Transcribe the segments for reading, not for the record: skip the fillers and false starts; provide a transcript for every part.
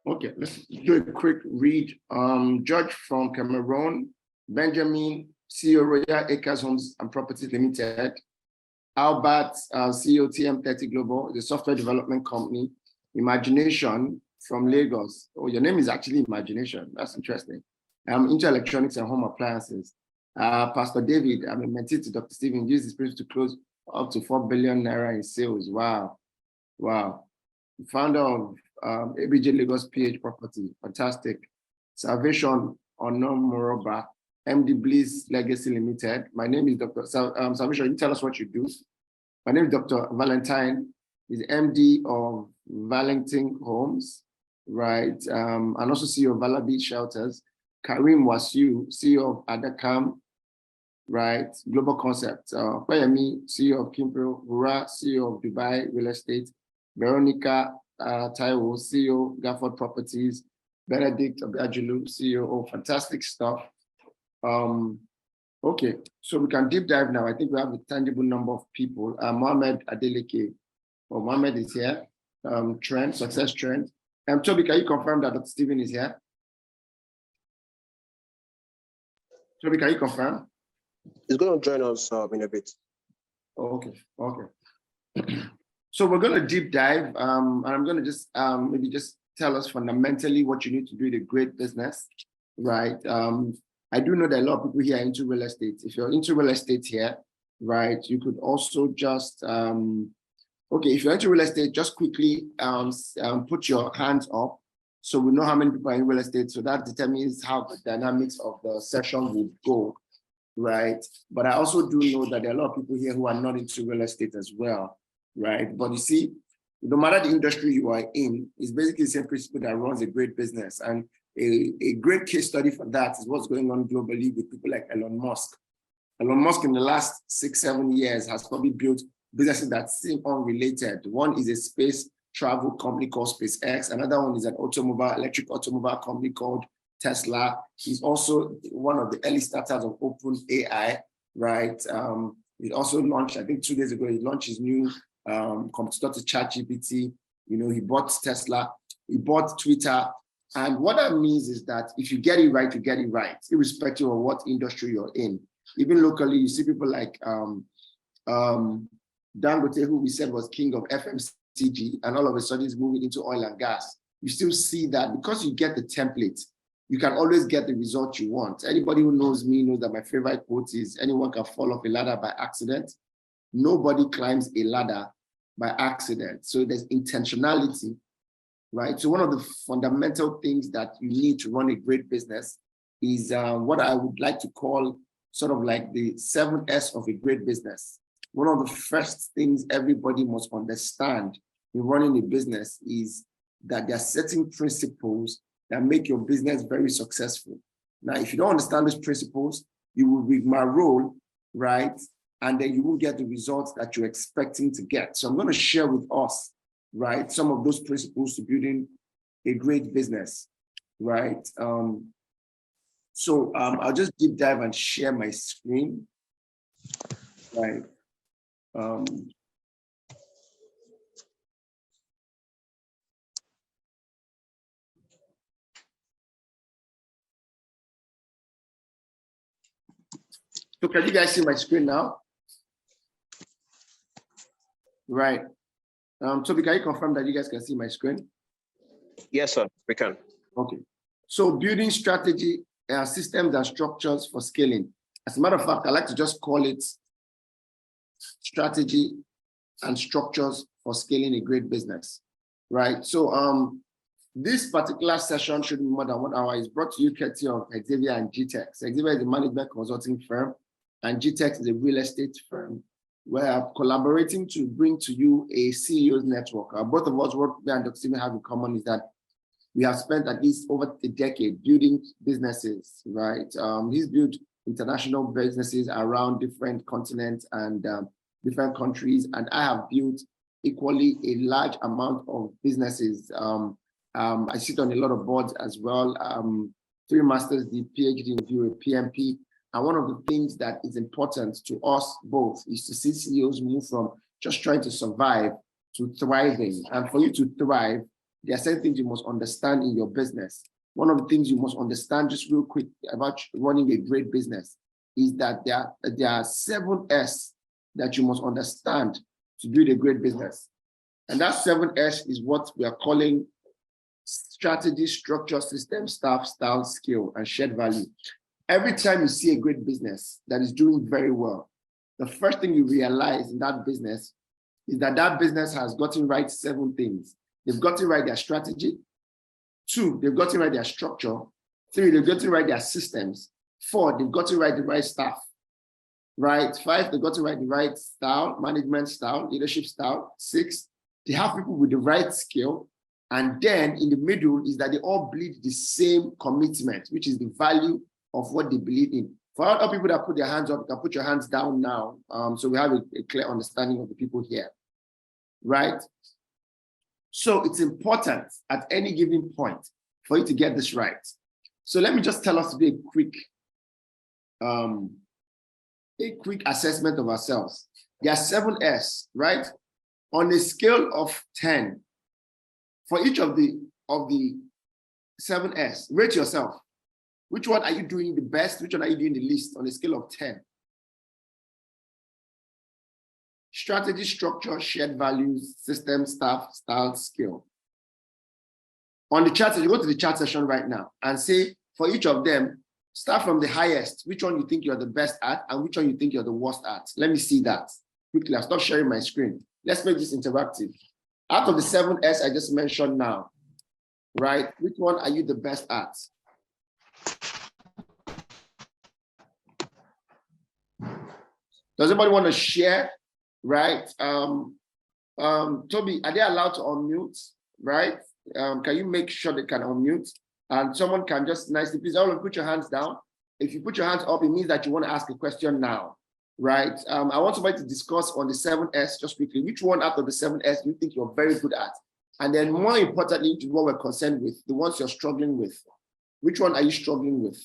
Okay, let's do a quick read. George from Cameroon, Benjamin, CEO Royal Acres Homes and Properties Limited, Albert, CEO TM30 Global, the software development company, Imagination from Lagos. Oh, your name is actually Imagination. That's interesting. Into electronics and home appliances. Pastor David, I'm a mentee to Dr. Stephen, used this place to close up to 4 billion naira in sales. Wow. Wow. The founder of ABJ Lagos PH Property. Fantastic. Salvation Ono Moroba, MD Bliss Legacy Limited. My name is Dr. Salvation, you tell us what you do. My name is Dr. Valentine, is MD of Valentine Homes, right? And also CEO of Vala Beach Shelters. Karim Wasiu, CEO of Adakam, right? Global Concept. Kwayemi, CEO of Kimpro, Hura, CEO of Dubai Real Estate. Veronica Taiwo, CEO, Gafford Properties. Benedict Abdajulu, CEO. Oh, fantastic stuff. Okay, so we can deep dive now. I think we have a tangible number of people. Mohammed Adeleke, or Mohammed is here. Trend, success trend. Toby, can you confirm that Dr. Stephen is here? Toby, can you confirm? He's going to join us in a bit. Okay, okay. So we're going to deep dive, and I'm going to just maybe just tell us fundamentally what you need to do in a great business, right? I do know that a lot of people here are into real estate. If you're into real estate here, right, you could also just, okay, if you're into real estate, just quickly put your hands up so we know how many people are in real estate. So that determines how the dynamics of the session will go, right? But I also do know that there are a lot of people here who are not into real estate as well, right? But you see, no matter the industry you are in, it's basically the same principle that runs a great business. And a great case study for that is what's going on globally with people like Elon Musk. Elon Musk in the last 6-7 years has probably built businesses that seem unrelated. One is a space travel company called SpaceX. Another one is an electric automobile company called Tesla. He's also one of the early starters of OpenAI, right? He also launched, I think 2 days ago, he launched his new competitor to ChatGPT. You know, he bought Tesla, he bought Twitter. And what that means is that if you get it right, you get it right, irrespective of what industry you're in. Even locally, you see people like Dangote, who we said was king of FMCG, and all of a sudden he's moving into oil and gas. You still see that because you get the template, you can always get the result you want. Anybody who knows me knows that my favorite quote is, anyone can fall off a ladder by accident. Nobody climbs a ladder by accident. So there's intentionality, right? So one of the fundamental things that you need to run a great business is what I would like to call sort of like the 7 S of a great business. One of the first things everybody must understand in running a business is that there are certain principles that make your business very successful. Now, if you don't understand these principles, you will rigmarole, right? And then you will get the results that you're expecting to get. So I'm going to share with us, right, some of those principles to building a great business, right? So I'll just deep dive and share my screen, right? So can you guys see my screen now? Right. Toby, can you confirm that you guys can see my screen? Yes, sir, we can. Okay. So building strategy, systems and structures for scaling. As a matter of fact, I like to just call it strategy and structures for scaling a great business, right? So this particular session should be more than 1 hour. It's brought to you courtesy of Xavier and GTEx. Xavier is a management consulting firm, and GTEx is a real estate firm. We're collaborating to bring to you a CEO's network. Both of us, what me and Dr. Stephen have in common is that we have spent at least over a decade building businesses, right? He's built international businesses around different continents and different countries, and I have built equally a large amount of businesses. I sit on a lot of boards as well, 3 masters, the PhD in view, a PMP. And one of the things that is important to us both is to see CEOs move from just trying to survive to thriving. And for you to thrive, there are certain things you must understand in your business. One of the things you must understand, just real quick, about running a great business is that there are 7S that you must understand to build a great business. And that 7S is what we are calling strategy, structure, system, staff, style, skill, and shared value. Every time you see a great business that is doing very well, the first thing you realize in that business is that that business has gotten right 7 things. They've gotten right their strategy. 2, they've gotten right their structure. 3, they've gotten right their systems. 4, they've gotten right the right staff. Right? 5, they've gotten right the right style, management style, leadership style. 6, they have people with the right skill. And then in the middle is that they all bleed the same commitment, which is the value of what they believe in. For all people that put their hands up, you can put your hands down now. So we have a clear understanding of the people here, right? So it's important at any given point for you to get this right. So let me just tell us to do a quick assessment of ourselves. There are 7S, right? On a scale of 10, for each of the 7S, rate yourself. Which one are you doing the best? Which one are you doing the least on a scale of 10? Strategy, structure, shared values, system, staff, style, skill. On the chat, you go to the chat session right now and say, for each of them, start from the highest, which one you think you're the best at and which one you think you're the worst at. Let me see that quickly. I'll stop sharing my screen. Let's make this interactive. Out of the 7S I just mentioned now, right? Which one are you the best at? Does anybody want to share, right? Toby, are they allowed to unmute, right? Can you make sure they can unmute? And someone can just nicely, please, all of you put your hands down. If you put your hands up, it means that you want to ask a question now, right? I want somebody to discuss on the 7S just quickly. Which one out of the 7S do you think you're very good at? And then more importantly, to what we're concerned with, the ones you're struggling with. Which one are you struggling with?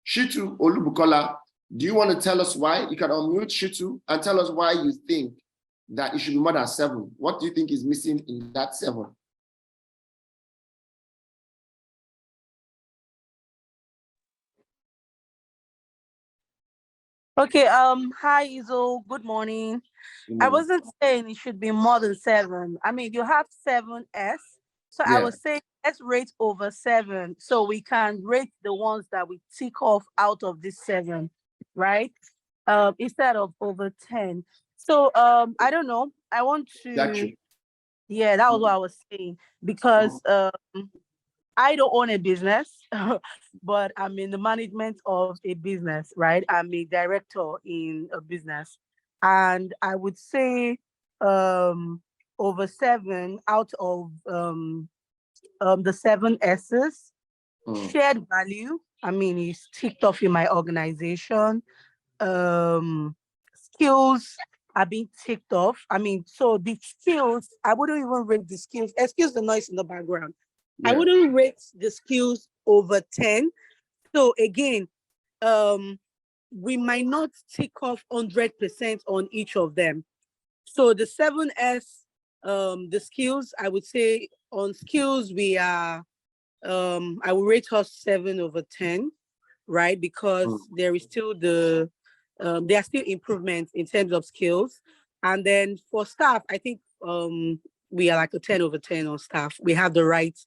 Shitu Olubukola, do you want to tell us why? You can unmute Shitu and tell us why you think that it should be more than 7. What do you think is missing in that 7? Okay, hi Izo, good morning. I wasn't saying it should be more than 7. I mean, you have 7S. So yeah. I was saying let's rate over 7 so we can rate the ones that we tick off out of this 7, right? Instead of over 10. So I don't know. I want to yeah, that was what I was saying. Because I don't own a business, but I'm in the management of a business, right? I'm a director in a business. And I would say over 7 out of the 7S's, shared value, I mean, it's ticked off in my organization. Skills are being ticked off. I mean, so the skills, I wouldn't even rate the skills. Excuse the noise in the background. Yeah. I wouldn't rate the skills over 10. So again, we might not tick off 100% on each of them. So the 7S, the skills, I would say on skills, we are, I will rate us 7 over 10, right? Because there is still there are still improvements in terms of skills. And then for staff, I think we are like a 10 over 10 on staff. We have the right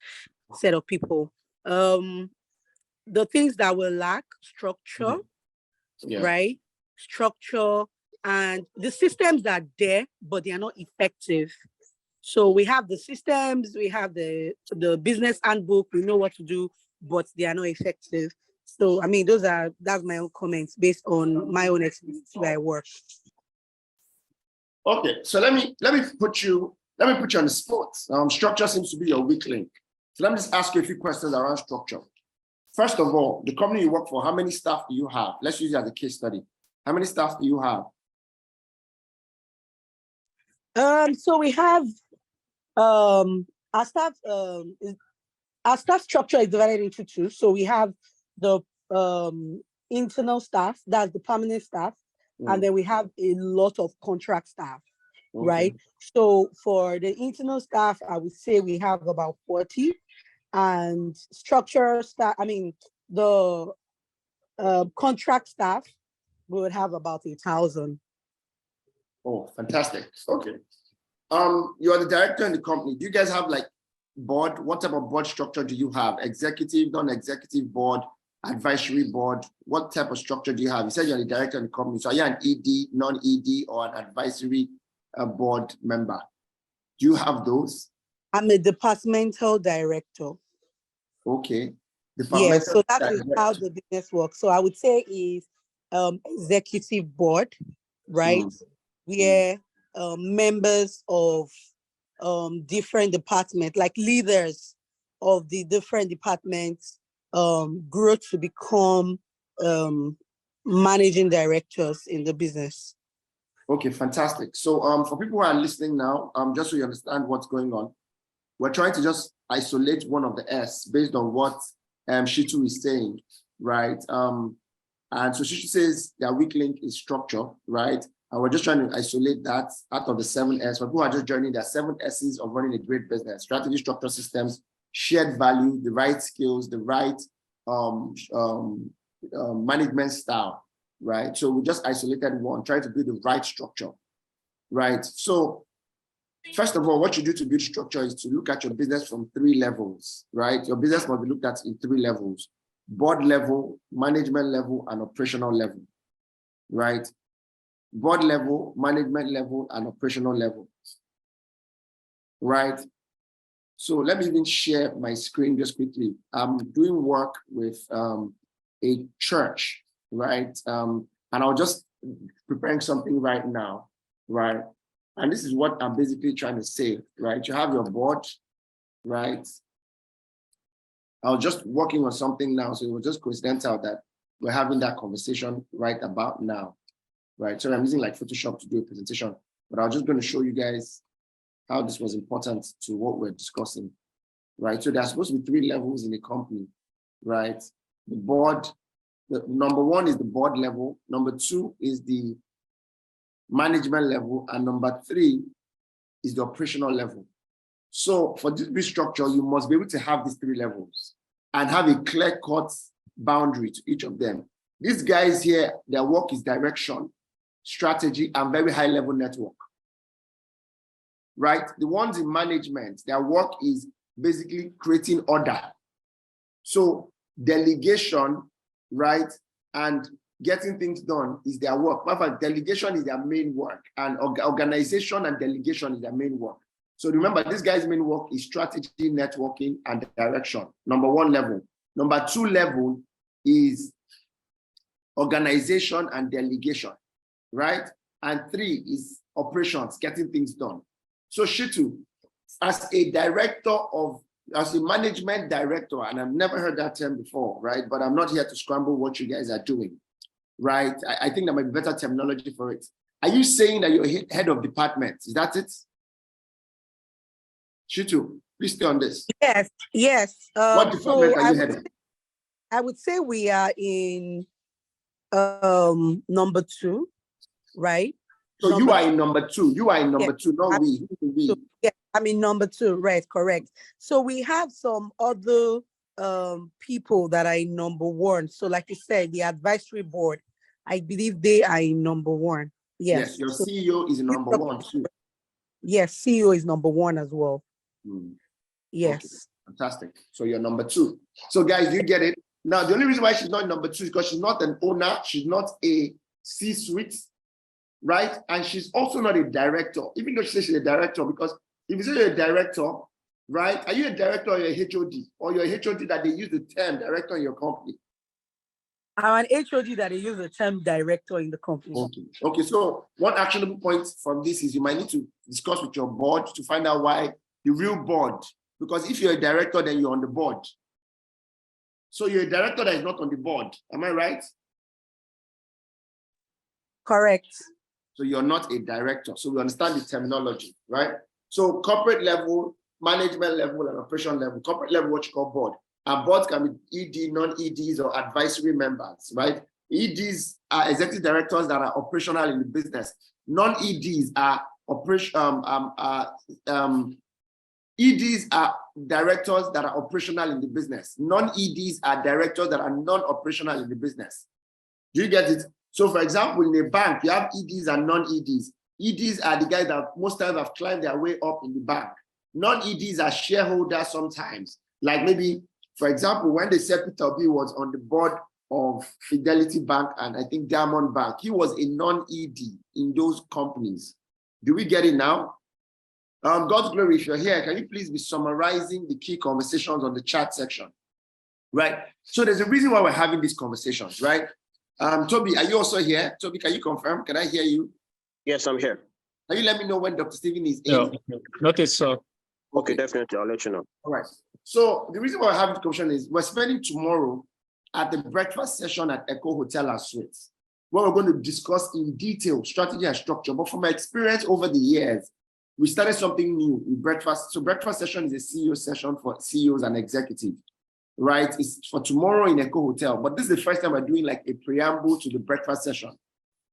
set of people. The things that will lack, structure, right? Structure, and the systems are there, but they are not effective. So we have the systems, we have the business handbook, we know what to do, but they are not effective. So I mean, that's my own comments based on my own experience where I work. Okay, so let me put you on the spot. Structure seems to be your weak link. So let me just ask you a few questions around structure. First of all, the company you work for, how many staff do you have? Let's use it as a case study. How many staff do you have? So we have our staff structure is divided into 2. So we have the internal staff, that's the permanent staff. and then we have a lot of contract staff, Okay. right? So for the internal staff, I would say we have about 40, and structural staff, I mean, the contract staff, we would have about 1,000. Oh, fantastic. Okay. You are the director in the company. Do you guys have like board? What type of board structure do you have? Executive, non-executive board, advisory board? What type of structure do you have? You said you're the director in the company. So are you an ED, non-ED, or an advisory board member? Do you have those? I'm a departmental director. Okay. Yeah, so that is director. how the business works. So I would say is executive board, right? Where members of different departments, like leaders of the different departments, grow to become managing directors in the business. Okay, fantastic. So for people who are listening now, just so you understand what's going on, we're trying to just isolate one of the S based on what Shitu is saying, right? And so Shitu says their weak link is structure, right? And we're just trying to isolate that out of the 7 S. For people who are just joining, there are 7 S's of running a great business: strategy, structure, systems, shared value, the right skills, the right management style, right? So we just isolated one, try to build the right structure, right? So first of all, what you do to build structure is to look at your business from 3 levels, right? Your business must be looked at in 3 levels: board level, management level, and operational level, right? Board level, management level, and operational level, right? So let me even share my screen just quickly. I'm doing work with a church, right? And I'll just preparing something right now, right? And this is what I'm basically trying to say, right? You have your board, right? I was just working on something now, so it was just coincidental that we're having that conversation right about now, right? So I'm using like Photoshop to do a presentation, but I was just going to show you guys how this was important to what we're discussing, right? So there's supposed to be 3 levels in a company, right? The board, the number 1 is the board level, number 2 is the management level, and number 3 is the operational level. So for this restructure, you must be able to have these 3 levels and have a clear-cut boundary to each of them. These guys here, their work is direction, strategy, and very high-level network, right? The ones in management, their work is basically creating order. So delegation, right, and getting things done is their work. Matter of fact, delegation is their main work, and organization and delegation is their main work. So remember, this guy's main work is strategy, networking, and direction. Number 1 level. Number 2 level is organization and delegation, right? And 3 is operations, getting things done. So Shitu, as a management director, and I've never heard that term before, right? But I'm not here to scramble what you guys are doing, right? I think there might be better terminology for it. Are you saying that you're head of department? Is that it? Shitu, please stay on this. Yes, yes. What department are you head of? I would say we are in number 2, right? So you are in number 2. You are in number 2, not we. So, yeah, I'm in number 2, right? Correct. So we have some other people that are in number 1. So like you said, the advisory board, I believe they are in number 1. Yes. Your CEO is in number 1 too. Yes, CEO is number 1 as well. Yes. Okay. Fantastic. So you're number 2. So guys, you get it. Now, the only reason why she's not number 2 is because she's not an owner. She's not a C-suite, right? And she's also not a director, even though she says she's a director, because if you say you're a director, right? Are you a director or you're a HOD? Or you're a HOD that they use the term director in your company? I'm an HOD that they use the term director in the company. Okay, so one actionable point from this is you might need to discuss with your board to find out why the real board, because if you're a director, then you're on the board. So you're a director that is not on the board. Am I right? Correct. So you're not a director. So we understand the terminology, right? So corporate level, management level, and operation level. Corporate level, what you call board. And boards can be ED, non-EDs, or advisory members, right? EDs are executive directors that are operational in the business. Non-EDs are EDs are directors that are operational in the business. Non-EDs are directors that are non-operational in the business. Do you get it? So for example, in a bank, you have EDs and non-EDs. EDs are the guys that most times have climbed their way up in the bank. Non-EDs are shareholders sometimes. Like maybe, for example, when they said Peter Obi was on the board of Fidelity Bank and I think Diamond Bank, he was a non-ED in those companies. Do we get it now? God's glory, if you're here, can you please be summarizing the key conversations on the chat section? Right. So there's a reason why we're having these conversations, right? Toby, are you also here? Toby, can you confirm? Can I hear you? Yes, I'm here. Can you let me know when Dr. Stephen is in? No, notice, sir. Okay, definitely. I'll let you know. All right. So the reason why we're having this conversation is we're spending tomorrow at the breakfast session at Echo Hotel and Suites, where we're going to discuss in detail strategy and structure. But from my experience over the years, we started something new in breakfast. So breakfast session is a CEO session for CEOs and executives, right? It's for tomorrow in Echo Hotel. But this is the first time we're doing like a preamble to the breakfast session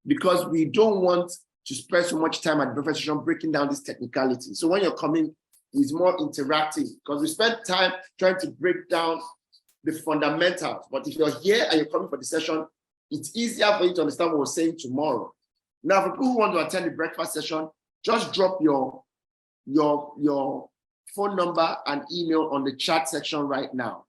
because we don't want to spend so much time at the breakfast session breaking down this technicality. So when you're coming, it's more interactive because we spend time trying to break down the fundamentals. But if you're here and you're coming for the session, it's easier for you to understand what we're saying tomorrow. Now, for people who want to attend the breakfast session, just drop your phone number and email on the chat section right now,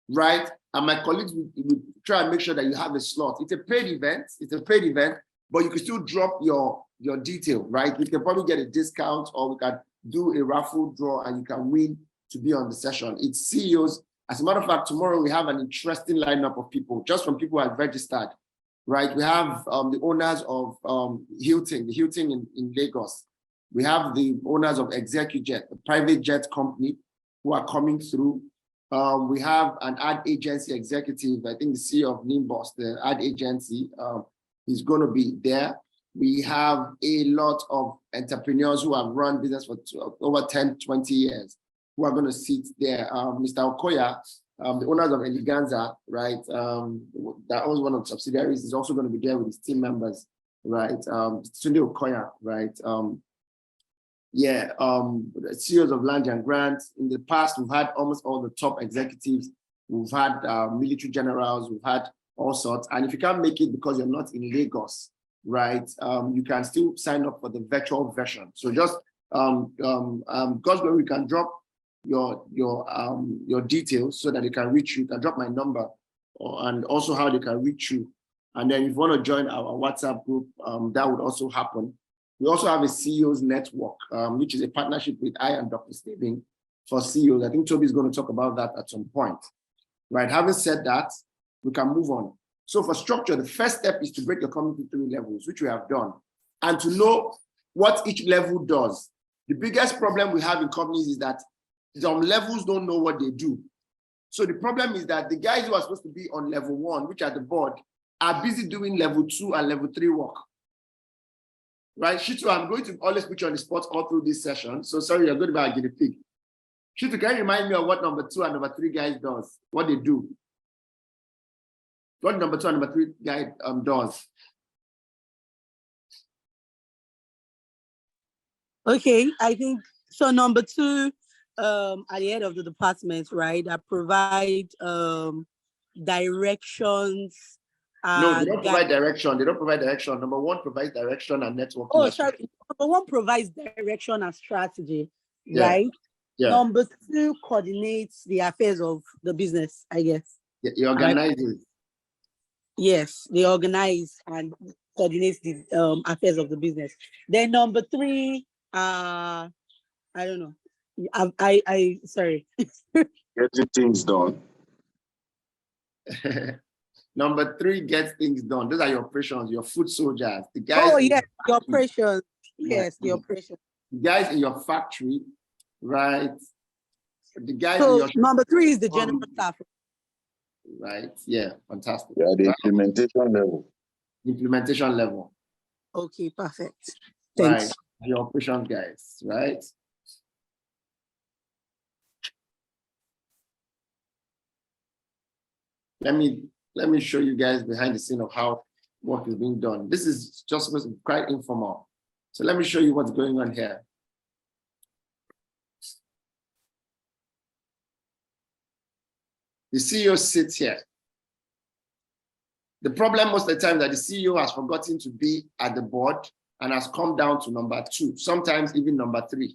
right? And my colleagues will try and make sure that you have a slot. It's a paid event. It's a paid event, but you can still drop your detail, right? We can probably get a discount or we can do a raffle draw and you can win to be on the session. It's CEOs. As a matter of fact, tomorrow we have an interesting lineup of people, just from people who have registered, right? We have the owners of Hilton, the Hilton in Lagos. We have the owners of ExecuJet, a private jet company, who are coming through. We have an ad agency executive, I think the CEO of Nimbus, the ad agency, is going to be there. We have a lot of entrepreneurs who have run business for over 10, 20 years, who are going to sit there. Mr. Okoya, the owners of Eleganza, right, that owns one of the subsidiaries, is also going to be there with his team members, right? Sunday Okoya, right? CEOs of Land and Grants. In the past, we've had almost all the top executives. We've had military generals, we've had all sorts. And if you can't make it because you're not in Lagos, right, you can still sign up for the virtual version. So just, God's glory, we can drop your details so that they can reach you. You can drop my number and also how they can reach you. And then if you want to join our WhatsApp group, that would also happen. We also have a CEOs network, which is a partnership with I and Dr. Stephen for CEOs. I think Toby is going to talk about that at some point, right? Having said that, we can move on. So for structure, the first step is to break your company into 3 levels, which we have done, and to know what each level does. The biggest problem we have in companies is that some levels don't know what they do. So the problem is that the guys who are supposed to be on level 1, which are the board, are busy doing level 2 and level 3 work. Right, Shitu, I'm going to always put you on the spot all through this session. So sorry, you're going to be a guinea pig. Shitu, can you remind me of what number 2 and number 3 guys does? What they do? What number 2 and number 3 guy does? Okay, I think so. Number 2, at the head of the department, right, that provide directions. No, they don't provide direction. They don't provide direction. Number 1 provides direction and networking. Oh, sorry. Number 1 provides direction and strategy, right? Yeah. Number 2 coordinates the affairs of the business, I guess. Yeah, he organizes. Yes, they organize and coordinates the affairs of the business. Then number 3, I don't know. I sorry. Getting things done. Number 3 gets things done. Those are your operations, your foot soldiers. The guys. Oh yes, the operations. Yes, the operations. The guys in your factory, right? The guys So in your number 3 is the general staff. Right. Yeah, fantastic. Yeah, the implementation level. Implementation level. Okay, perfect. Thanks. Right. The operations guys, right? let me show you guys behind the scene of how work is being done. This is just supposed to be quite informal. So let me show you what's going on here. The CEO sits here. The problem most of the time that the CEO has forgotten to be at the board and has come down to number 2, sometimes even number 3.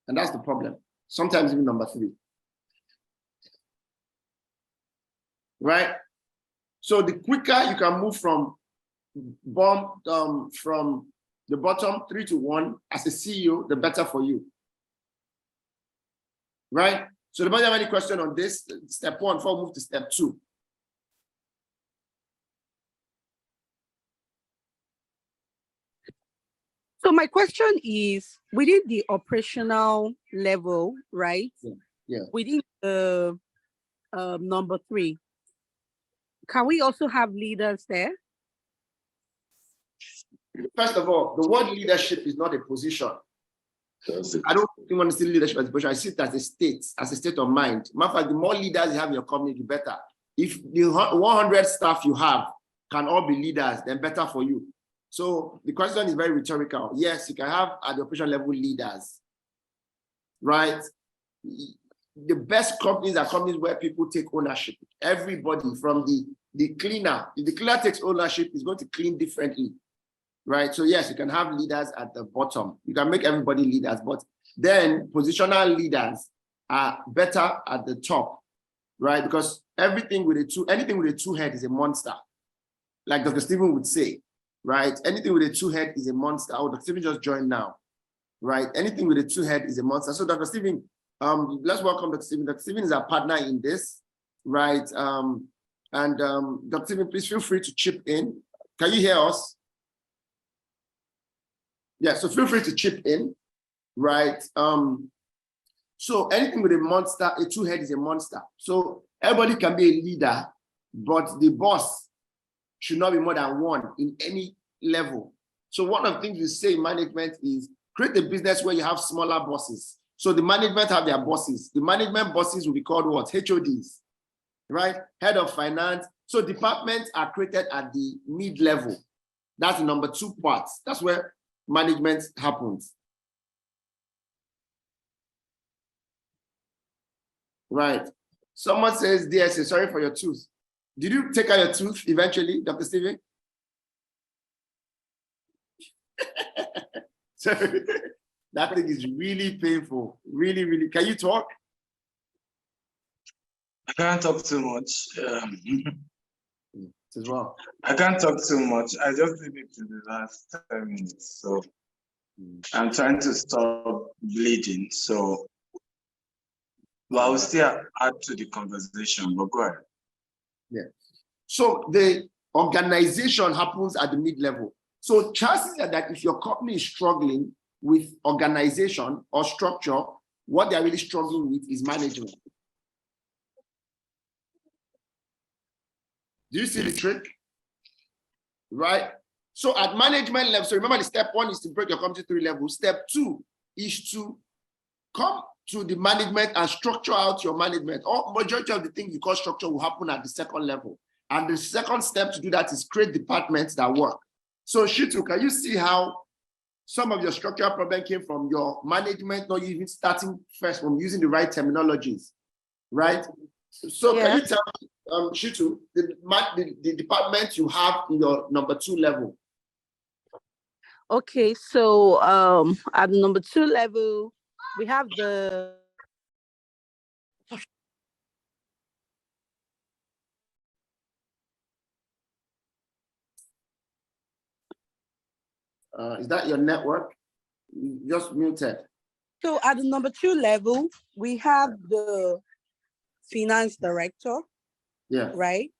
And that's the problem. Sometimes even number 3. Right? So the quicker you can move from the bottom 3 to 1 as a CEO, the better for you. Right? So do you have any question on this? Step 1 before we move to step 2. So my question is, within the operational level, right? Yeah. Within the number 3, can we also have leaders there? First of all, the word leadership is not a position. I don't want to see leadership as a position. I see it as a state of mind. Matter of fact, the more leaders you have in your company, the better. If the 100 staff you have can all be leaders, then better for you. So the question is very rhetorical. Yes, you can have at the operation level leaders, right? The best companies are companies where people take ownership. Everybody from the cleaner, if the cleaner takes ownership, is going to clean differently, right? So yes, you can have leaders at the bottom. You can make everybody leaders, but then positional leaders are better at the top, right? Because anything with a 2 head is a monster, like Dr. Stephen would say, right? Anything with a 2 head is a monster. Oh, Dr. Stephen just joined now, right? Anything with a 2 head is a monster. So Dr. Stephen, let's welcome Dr. Stephen. Dr. Stephen is our partner in this, right? Dr. Stephen, please feel free to chip in. Can you hear us? Yeah, so feel free to chip in, right? So anything with a monster, a 2 head is a monster. So everybody can be a leader, but the boss should not be more than 1 in any level. So one of the things we say in management is create a business where you have smaller bosses. So the management have their bosses. The management bosses will be called what? HODs, right? Head of finance. So departments are created at the mid-level. That's the number 2 part. That's where management happens. Right. Someone says, DSA, sorry for your tooth. Did you take out your tooth eventually, Dr. Stephen? So that thing is really painful. Really, really. Can you talk? I can't talk too much. As well. I can't talk too much. I just did it in the last 10 minutes. So I'm trying to stop bleeding. So but I will still add to the conversation, but go ahead. Yeah. So the organization happens at the mid-level. So chances are that if your company is struggling with organization or structure, what they're really struggling with is management. Do you see the trick? Right? So at management level, so remember the step 1 is to break your company to 3 levels. Step 2 is to come to the management and structure out your management. Or majority of the things you call structure will happen at the 2nd level. And the second step to do that is create departments that work. So Shitu, can you see how some of your structural problem came from your management, not even starting first from using the right terminologies, right? So Can you tell me, Shitu, the department you have in your number 2 level? Okay, so at the number 2 level, we have the is that your network? You just muted. So at the number 2 level, we have the finance director, right?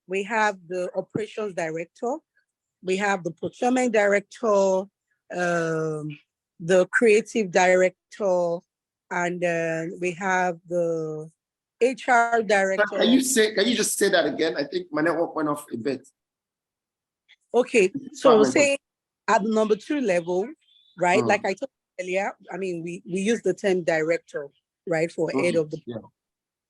We have the operations director, we have the procurement director, the creative director, and we have the HR director. Can you just say that again? I think my network went off a bit. Okay, so say at the number 2 level, right? Like I told you earlier, I mean, we use the term director, right, for head of the.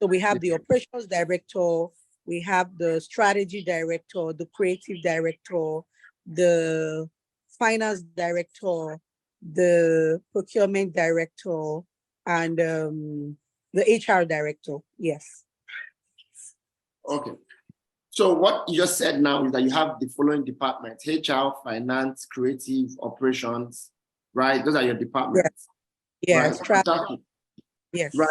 So we have the operations director, we have the strategy director, the creative director, the finance director, the procurement director, and the HR director. Yes. Okay. So what you just said now is that you have the following departments: HR, finance, creative, operations, right? Those are your departments. Yes. Right. Strategy. Fantastic. Yes. Right.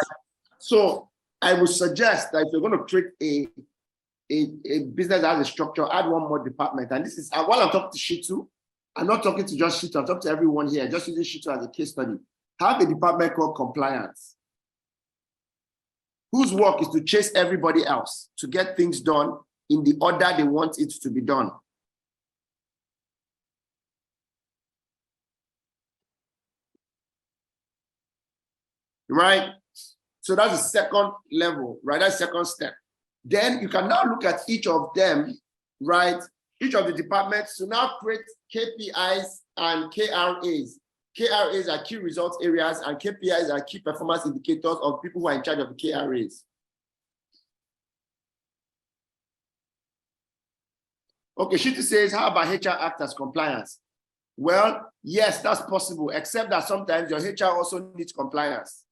So I would suggest that if you're going to create a business that has a structure, add one more department. And this is, and while I'm talking to Shitu, I'm not talking to just Shitu, I'm talking to everyone here, just using Shitu as a case study. Have a department called compliance, whose work is to chase everybody else to get things done in the order they want it to be done. Right? So that's the second level, right? That's the second step. Then you can now look at each of them, right? Each of the departments to now create KPIs and KRAs. KRAs are key results areas, and KPIs are key performance indicators of people who are in charge of the KRAs. Okay, Shiti says, how about HR act as compliance? Well, yes, that's possible, except that sometimes your HR also needs compliance.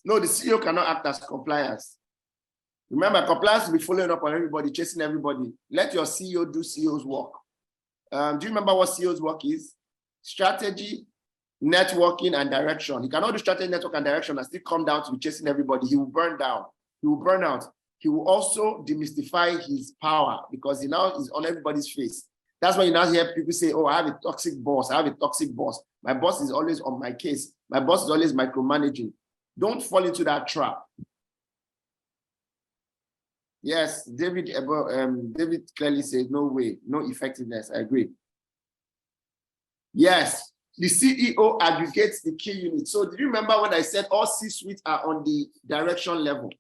No, the CEO cannot act as compliance. Remember, compliance will be following up on everybody, chasing everybody. Let your CEO do CEO's work. Do you remember what CEO's work is? Strategy, networking, and direction. He cannot do strategy, network, and direction and still come down to be chasing everybody. He will burn down. He will burn out. He will also demystify his power because he now is on everybody's face. That's why you now hear people say, oh, I have a toxic boss. I have a toxic boss. My boss is always on my case. My boss is always micromanaging. Don't fall into that trap. Yes, David clearly says, no way, no effectiveness. I agree. Yes, the CEO aggregates the key units. So do you remember when I said all C-suites are on the direction level?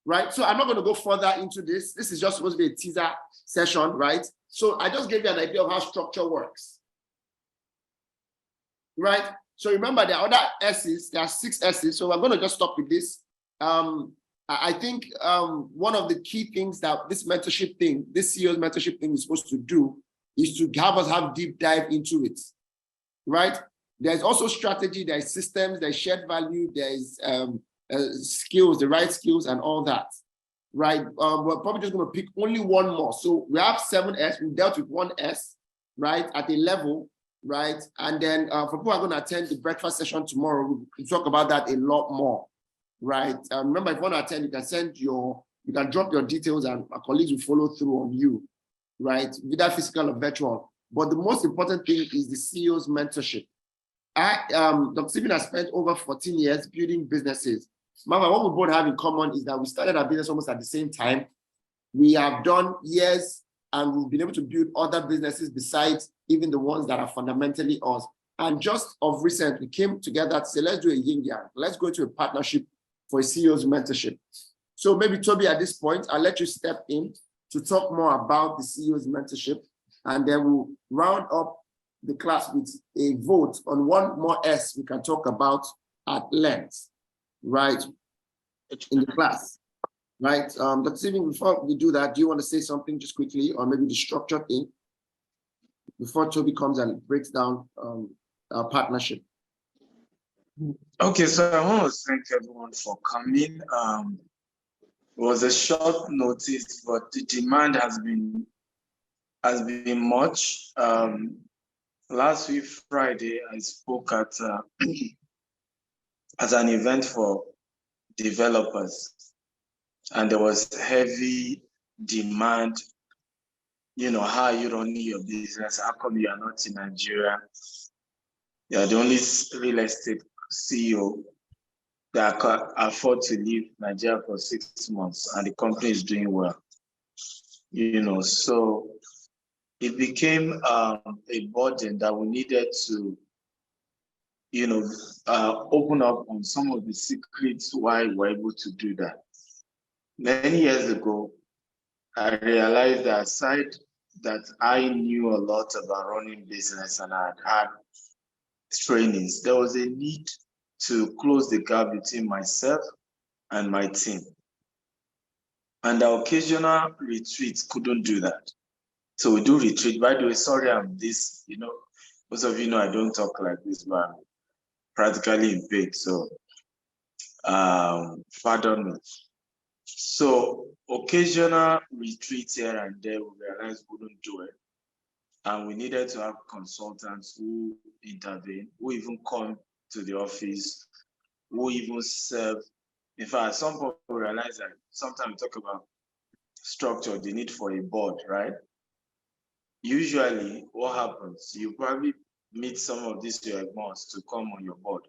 Right? So I'm not going to go further into this. This is just supposed to be a teaser session, right? So I just gave you an idea of how structure works. Right? So remember, there are other S's, there are 6 S's. So I'm going to just stop with this. I think one of the key things that this mentorship thing, this CEO's mentorship thing is supposed to do is to have us have deep dive into it, right? There's also strategy, there's systems, there's shared value, there's skills, the right skills and all that, right? We're probably just going to pick only one more. So we have 7 S, we dealt with 1 S, right, at a level, right? And then for people who are going to attend the breakfast session tomorrow, we'll talk about that a lot more. Right. Remember, if you want to attend, you can drop your details and our colleagues will follow through on you, right? Whether physical or virtual. But the most important thing is the CEO's mentorship. Dr. Stephen has spent over 14 years building businesses. Mama, what we both have in common is that we started our business almost at the same time. We have done years and we've been able to build other businesses besides even the ones that are fundamentally us. And just of recent, we came together to say, let's do a yin yang. Let's go into a partnership for a CEO's mentorship. So maybe Toby, at this point, I'll let you step in to talk more about the CEO's mentorship, and then we'll round up the class with a vote on one more S we can talk about at length, right, in the class, right? Dr. Stephen, before we do that, do you want to say something just quickly, or maybe the structure thing, before Toby comes and breaks down our partnership? Okay, so I want to thank everyone for coming. It was a short notice, but the demand has been much. Last week Friday, I spoke at an event for developers, and there was heavy demand. You know, how you don't need your business? How come you are not in Nigeria? You are the only real estate CEO that can afford to leave Nigeria for 6 months, and the company is doing well. You know, so it became a burden that we needed to, you know, open up on some of the secrets why we're able to do that. Many years ago, I realized that aside that I knew a lot about running business and I had trainings, there was a need to close the gap between myself and my team. And the occasional retreats couldn't do that. So we do retreat. By the way, sorry, I'm this, most of you know I don't talk like this, but I'm practically impaired. So pardon me. So occasional retreats here and there, we realized we wouldn't do it. And we needed to have consultants who intervene, who even come to the office, who even serve. In fact, at some point we realized that sometimes we talk about structure, the need for a board, right? Usually what happens, you probably meet some of these your boss to come on your board.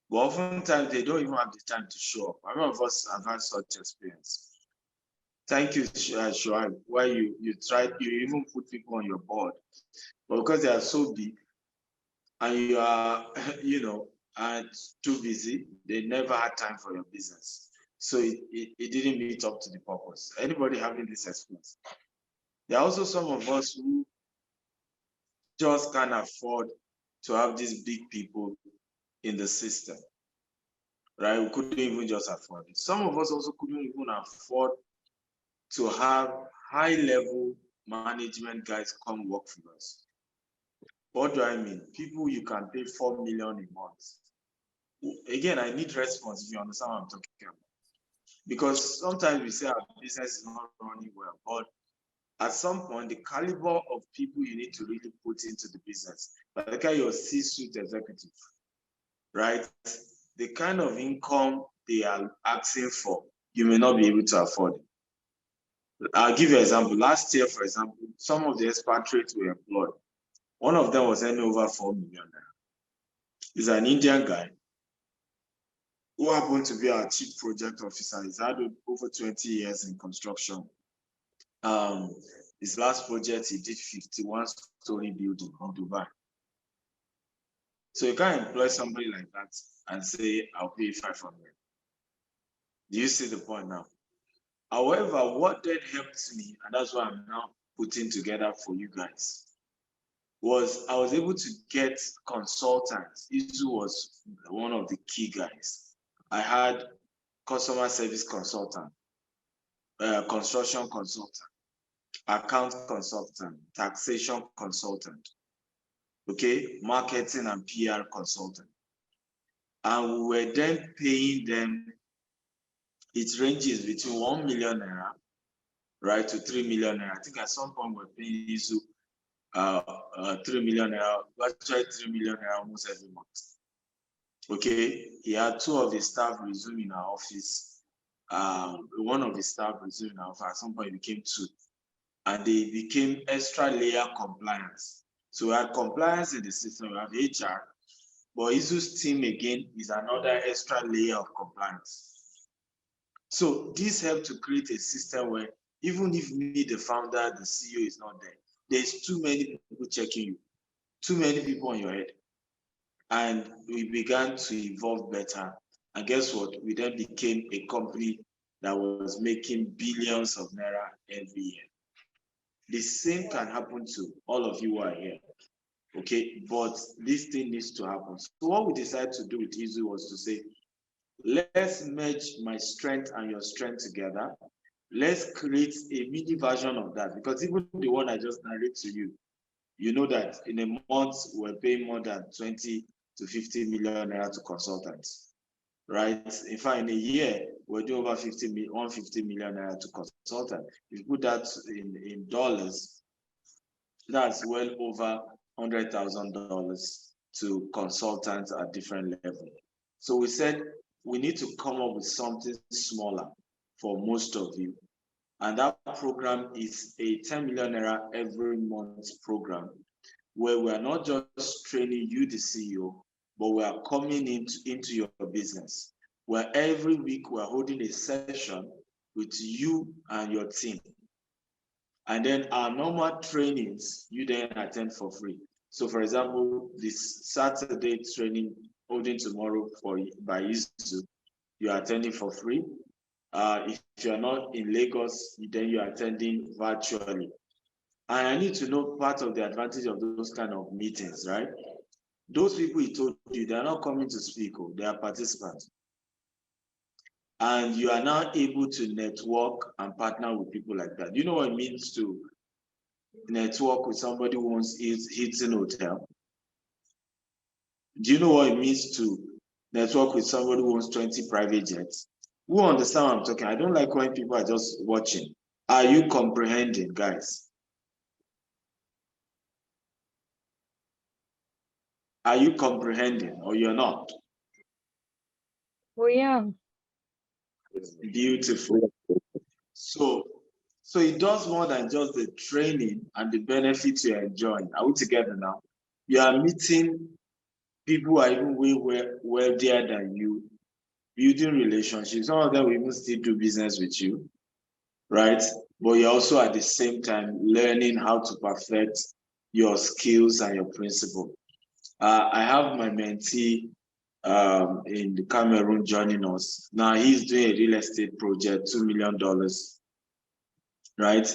But oftentimes they don't even have the time to show up. A lot of us have had such experience. Thank you, Shoaib, where you even put people on your board. But because they are so big and you are, and too busy, they never had time for your business. So it didn't meet up to the purpose. Anybody having this experience? There are also some of us who just can't afford to have these big people in the system, right? We couldn't even just afford it. Some of us also couldn't even afford to have high-level management guys come work for us. What do I mean? People you can pay 4 million a month. Again, I need response if you understand what I'm talking about. Because sometimes we say our business is not running well, but at some point, the caliber of people you need to really put into the business, like your C-suite executive, right? The kind of income they are asking for, you may not be able to afford it. I'll give you an example. Last year, for example, some of the expatriates we employed, one of them was earning over 4 million. He's an Indian guy who happened to be our chief project officer. He's had over 20 years in construction. His last project, he did 51-story building in Dubai. So you can't employ somebody like that and say, I'll pay 500. Do you see the point now? However, what then helped me, and that's what I'm now putting together for you guys, was I was able to get consultants. Izu was one of the key guys. I had customer service consultant, construction consultant, account consultant, taxation consultant, okay, marketing and PR consultant. And we were then paying them, it ranges between 1 million naira, right, to 3 million naira. I think at some point we're paying Izu 3 million naira, actually 3 million naira almost every month. Okay, he had 2 of his staff resume in our office. One of his staff resumed in our office. At some point, it became 2, and they became extra layer compliance. So we had compliance in the system. We have HR, but Izu's team again is another extra layer of compliance. So this helped to create a system where even if me, the founder, the CEO is not there, there's too many people checking you, too many people on your head. And we began to evolve better. And guess what? We then became a company that was making billions of naira every year. The same can happen to all of you who are here. Okay, but this thing needs to happen. So what we decided to do with Izu was to say, let's merge my strength and your strength together. Let's create a mini version of that, because even the one I just narrated to you, you know that in a month we're paying more than 20 to 50 million naira to consultants, right? In fact, in a year, we're doing over 150 million naira to consultants. If you put that in dollars, that's well over $100,000 to consultants at different levels. So we said we need to come up with something smaller for most of you. And that program is a 10 million naira every month program, where we are not just training you, the CEO, but we are coming into your business, where every week we're holding a session with you and your team. And then our normal trainings, you then attend for free. So for example, this Saturday training holding tomorrow by Izu, you are attending for free. If you're not in Lagos, then you're attending virtually. And I need to know part of the advantage of those kind of meetings, right? those people he told you, they're not coming to speak, they are participants. And you are now able to network and partner with people like that. Do you know what it means to network with somebody who owns Hilton Hotel? Do you know what it means to network with somebody who owns 20 private jets? Who understand what I'm talking? I don't like when people are just watching. Are you comprehending, guys? Are you comprehending or you're not? We are. Beautiful. So it does more than just the training and the benefits you're enjoying. Are we together now? You are meeting people who are even way wealthier than you, building relationships. Some of them will even still do business with you, right? But you're also at the same time learning how to perfect your skills and your principle. I have my mentee in the Cameroon joining us. Now he's doing a real estate project, $2 million, right?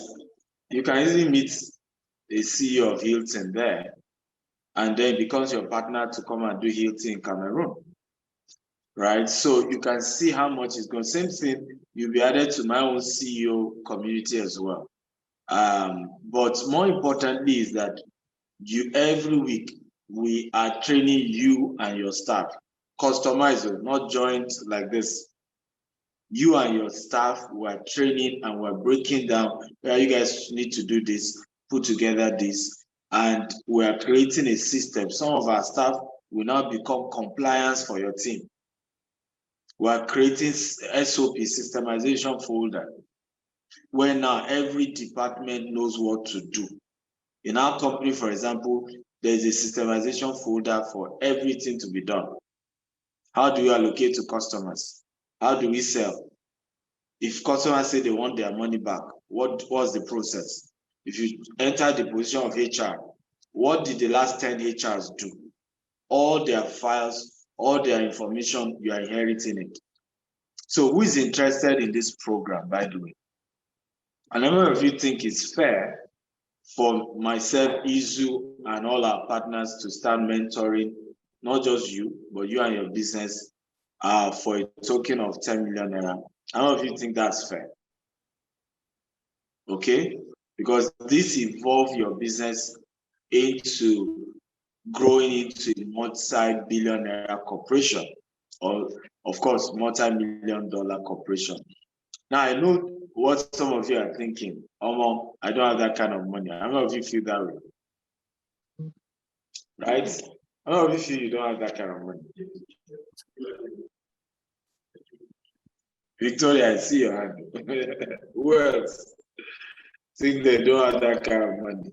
You can easily meet the CEO of Hilton there, and then becomes your partner to come and do Hilton in Cameroon, right? So you can see how much is going. Same thing, you'll be added to my own CEO community as well. But more importantly is that every week we are training you and your staff, customized, not joint like this. You and your staff were training and we're breaking down where you guys need to do this, put together this, and we're creating a system. Some of our staff will now become compliance for your team. We're creating SOP, systemization folder, where now every department knows what to do. In our company, for example, there's a systemization folder for everything to be done. How do we allocate to customers? How do we sell? If customers say they want their money back, what's the process? If you enter the position of HR, what did the last 10 HRs do? All their files, all their information, you are inheriting it. So who is interested in this program, by the way? A number of you think it's fair for myself, Izu, and all our partners to start mentoring, not just you, but you and your business for a token of 10 million naira. How many of you think that's fair? Okay, because this involves your business into growing into a multi-billion naira corporation, or of course, multi-million-dollar corporation. Now I know what some of you are thinking. Oh, I don't have that kind of money. How many of you feel that way? Right? How many of you feel you don't have that kind of money? Victoria, I see your hand. Who else think they don't have that kind of money?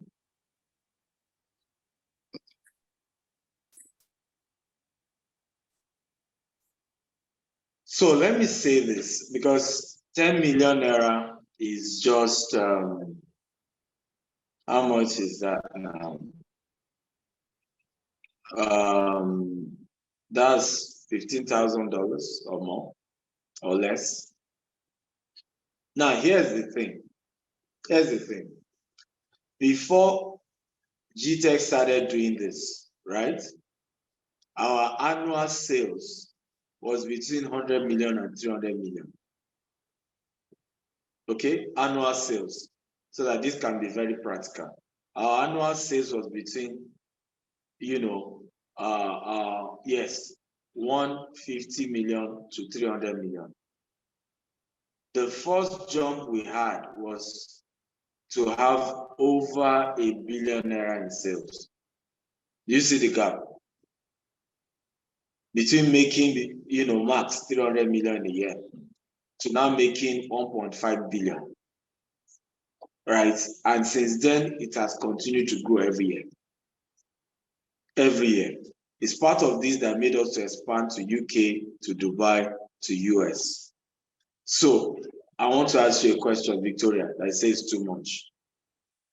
So let me say this, because 10 million naira is just, how much is that now? That's $15,000 or more or less. Now, here's the thing. Before GTech started doing this, right? Our annual sales was between 100 million and 300 million. Okay, annual sales. So that this can be very practical. Our annual sales was between, yes, 150 million to 300 million. The first jump we had was to have over $1 billion in sales. You see the gap between making the, max 300 million a year to now making 1.5 billion, right? And since then, it has continued to grow every year. Every year. It's part of this that made us to expand to UK, to Dubai, to US. So I want to ask you a question, Victoria, that says too much.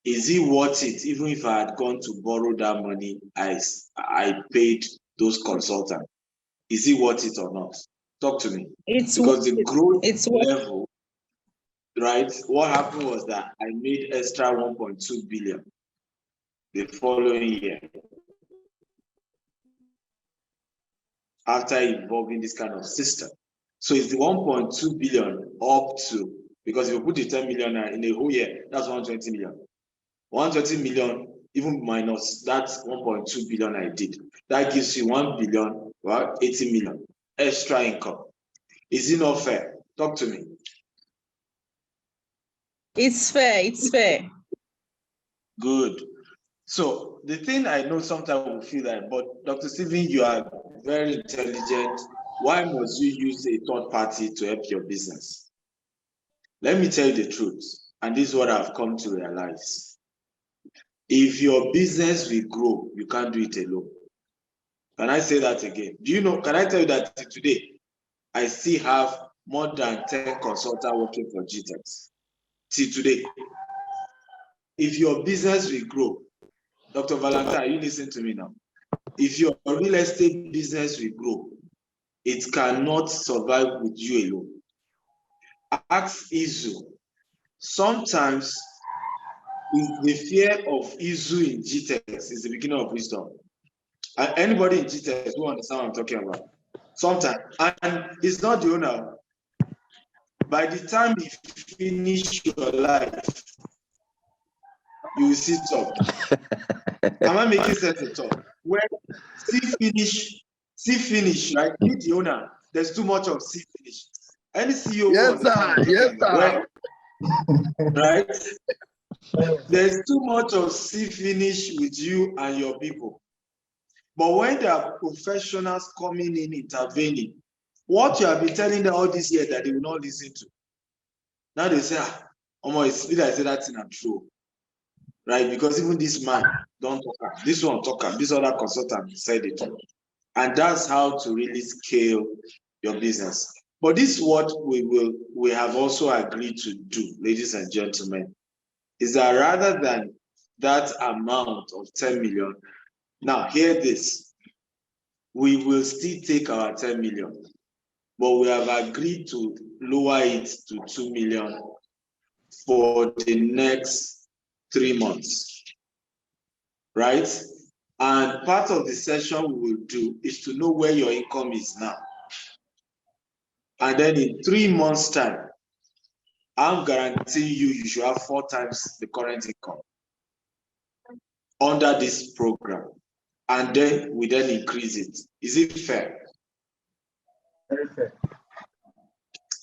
Is it worth it, even if I had gone to borrow that money I paid those consultants? Is it worth it or not? Talk to me. It's because the growth worth level, right? What happened was that I made extra 1.2 billion the following year. after involving this kind of system. So it's the 1.2 billion up to, because if you put the 10 million in a whole year, that's 120 million. 120 million, even minus that 1.2 billion I did, that gives you 1 billion, well, 80 million extra income. Is it not fair? Talk to me. It's fair. It's fair. Good. So the thing I know sometimes we feel that, but Dr. Stephen, you are very intelligent. Why must you use a third party to help your business? Let me tell you the truth, and this is what I've come to realize. If your business will grow, you can't do it alone. Can I say that again? Do you know, can I tell you that today, I still have more than 10 consultants working for GTEX. Till today. If your business will grow, Dr. Valentine, are you listening to me now? If your real estate business will grow, it cannot survive with you alone. Ask Izu. Sometimes the fear of Izu in GTEX is the beginning of wisdom. Anybody in GTEX who understand what I'm talking about? Sometimes, and it's not the owner. By the time you finish your life, you will see top. Am I making sense at all? When see finish, right? Meet the owner. There's too much of see finish. Any CEO Yes, sir. Yes, sir. Right? There's too much of see finish with you and your people. But when there are professionals coming in, intervening, what you have been telling them all this year that they will not listen to. Now they say, it's me that say that thing I'm true. Right? Because even this man don't talk, this one talk, this other consultant said it. And that's how to really scale your business. But this is what we have also agreed to do, ladies and gentlemen, is that rather than that amount of 10 million, now hear this, we will still take our 10 million, but we have agreed to lower it to 2 million for the next 3 months, right? And part of the session we will do is to know where your income is now. And then in 3 months' time, I'm guaranteeing you should have 4 times the current income under this program. And then we then increase it. Is it fair? Very fair.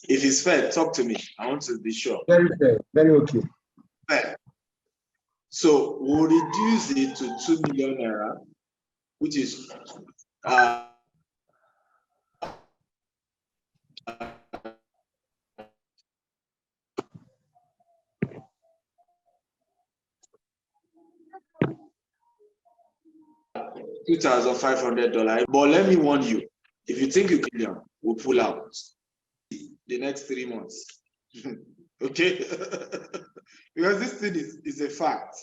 If it's fair, talk to me. I want to be sure. Very fair. Very okay. Fair. So we'll reduce it to 2 million naira, which is 2,500 $. But let me warn you, if you think you can, we'll pull out the next 3 months. Okay? Because this thing is a fact.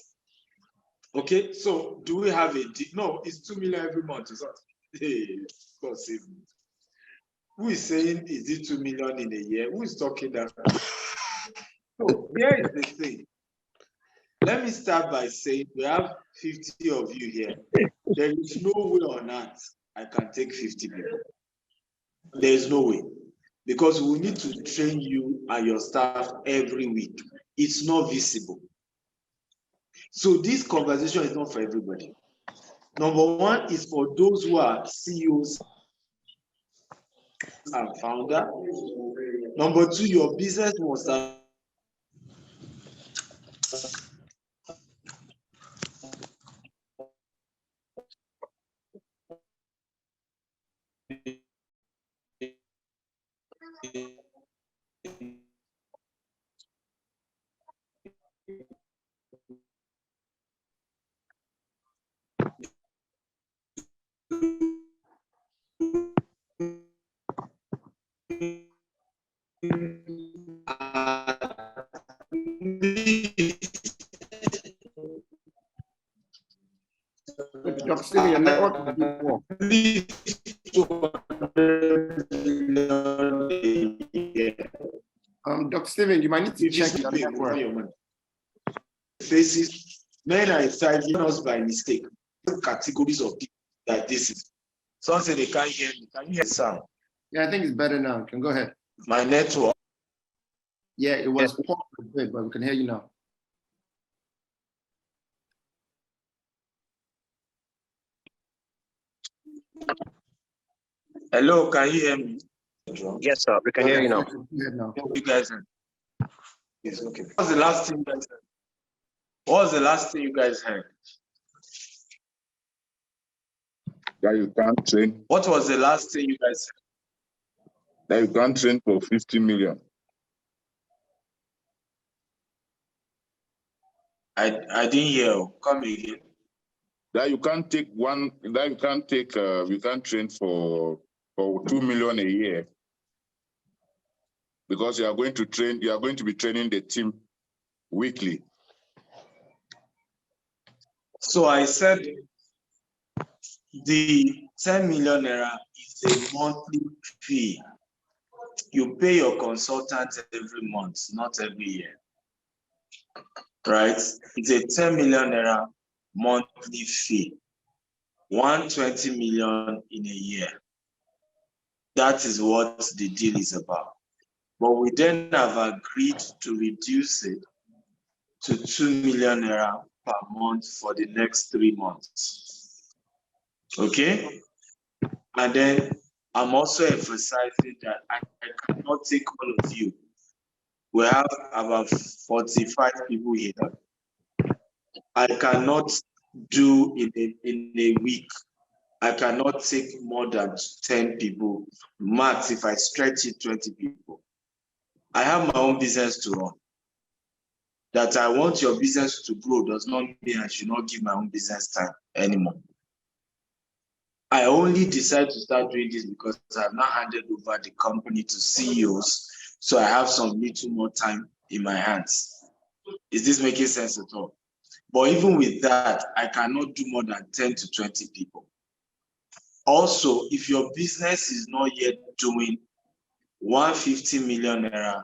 Okay, so do we have a deal? No, it's 2 million every month. Hey, God save me. Who is saying is it 2 million in a year? Who is talking that? So here is the thing. Let me start by saying we have 50 of you here. There is no way on earth I can take 50 people. There is no way. Because we need to train you and your staff every week. It's not visible. So this conversation is not for everybody. Number one is for those who are CEOs and founder. Number two, your business must have Dr. Stephen, your network is a bit poor. Dr. Stephen, you might need to check your network. Faces, men are exciting us by mistake. Categories of people that this is. Some say they can't hear me. Can you hear sound? Yeah, I think it's better now. You can go ahead. My network. Yeah, it was poor a bit, but we can hear you now. Hello, can you hear me? Yes, sir. We can hear you now. Go ahead now. You guys heard? Yes, okay. What was the last thing you guys heard? What was the last thing you guys heard? That you can't train. What was the last thing you guys heard? That you can't train for 50 million. I didn't hear you. Come again. That you can't take one. That you can't take. You can't train for 2 million a year. Because you are going to train. You are going to be training the team weekly. So I said the 10 million naira is a monthly fee. You pay your consultant every month, not every year. Right? It's a 10 million naira monthly fee. 120 million in a year. That is what the deal is about. But we then have agreed to reduce it to 2 million naira per month for the next 3 months. Okay? And then I'm also emphasizing that I cannot take all of you. We have about 45 people here. I cannot do in a week. I cannot take more than 10 people. Max, if I stretch it, 20 people. I have my own business to run. That I want your business to grow does not mean I should not give my own business time anymore. I only decided to start doing this because I've now handed over the company to CEOs, so I have some little more time in my hands. Is this making sense at all? But even with that, I cannot do more than 10 to 20 people. Also, if your business is not yet doing 150 million naira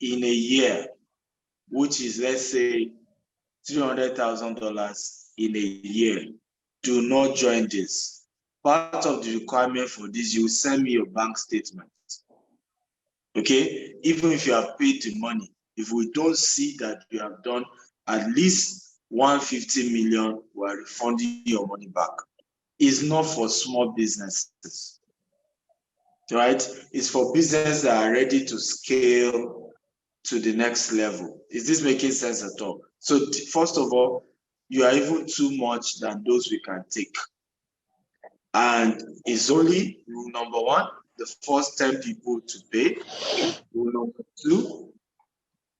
in a year, which is, let's say, $300,000 in a year, do not join this. Part of the requirement for this, you send me your bank statement. Okay? Even if you have paid the money, if we don't see that you have done at least 150 million, we are refunding your money back. It's not for small businesses, right? It's for businesses that are ready to scale to the next level. Is this making sense at all? So first of all, you are even too much than those we can take. And it's only rule number one, the first 10 people to pay. Rule number two,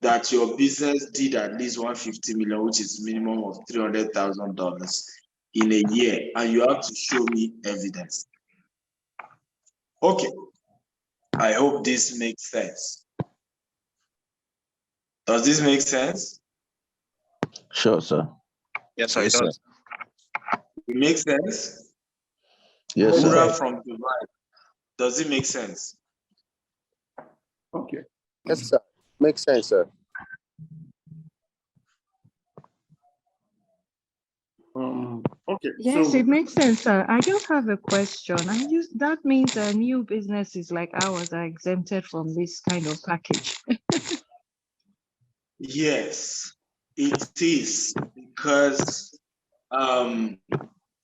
that your business did at least 150 million, which is minimum of $300,000 in a year. And you have to show me evidence. Okay. I hope this makes sense. Does this make sense? Sure, sir. Yes, sir. It does. It makes sense? Yes, sir. Ura from Dubai. Does it make sense? Okay. Yes, sir. Makes sense, sir. Okay. Yes, So it makes sense, sir. I just have a question. That means new businesses like ours are exempted from this kind of package. Yes, it is, because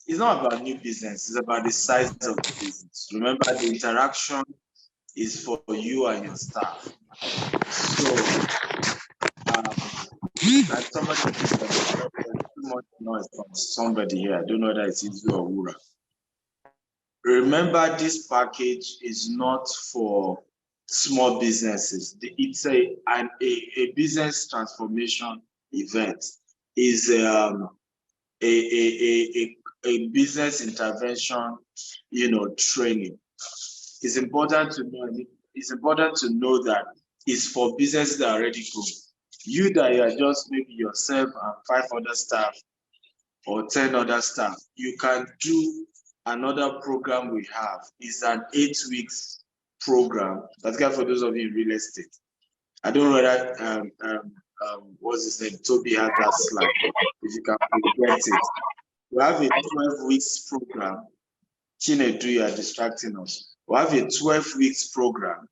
it's not about new business, it's about the size of the business. Remember, the interaction is for you and your staff. So, like somebody too much noise from somebody here. I don't know whether it's Izu or Wura. Remember, this package is not for small businesses. It's a business transformation event. Is a business intervention, training. It's important to know. It's important to know that it's for businesses that are already growing. You that you are just maybe yourself and 5 other staff or 10 other staff, you can do another program we have. It's an 8 weeks program. That's good for those of you in real estate. I don't know whether what's his name? Toby had that slide. If you can get it. We have a 12 weeks program Chinedu, you are distracting us. We have a 12 weeks program.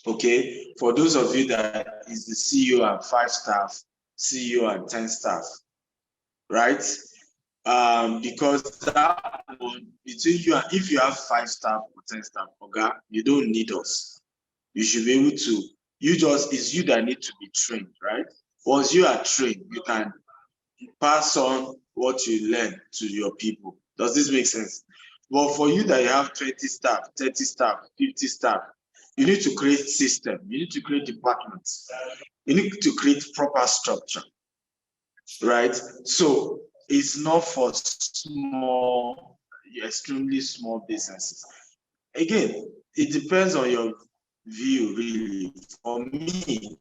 Okay, for those of you that is the CEO and 5 staff, CEO and 10 staff, right? Because that one, between you and if you have 5 staff or 10 staff, okay, you don't need us. You should be able to, it's you that need to be trained, right? Once you are trained, you can pass on what you learn to your people. Does this make sense? But for you that you have 20 staff, 30 staff, 50 staff, you need to create system, you need to create departments, you need to create proper structure, right? So it's not for small, extremely small businesses. Again, it depends on your view, really. For me,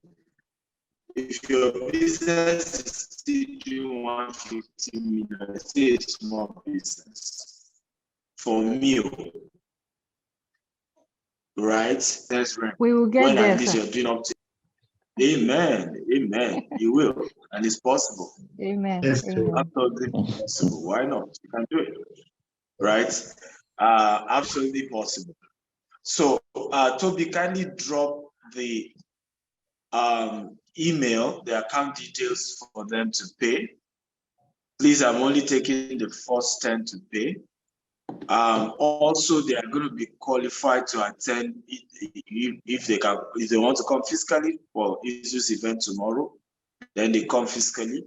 if your business is still doing 150 million, it's still a small business. For me, right? That's right. We will get when there. At least you're doing up to. Amen. Amen. You will, and it's possible. Amen. Yes, Amen. Absolutely possible. Why not? You can do it, right? Absolutely possible. So, Toby, kindly drop the email, the account details for them to pay. Please, I'm only taking the first 10 to pay. Also, they are going to be qualified to attend if they want to come physically for this event tomorrow. Then they come physically.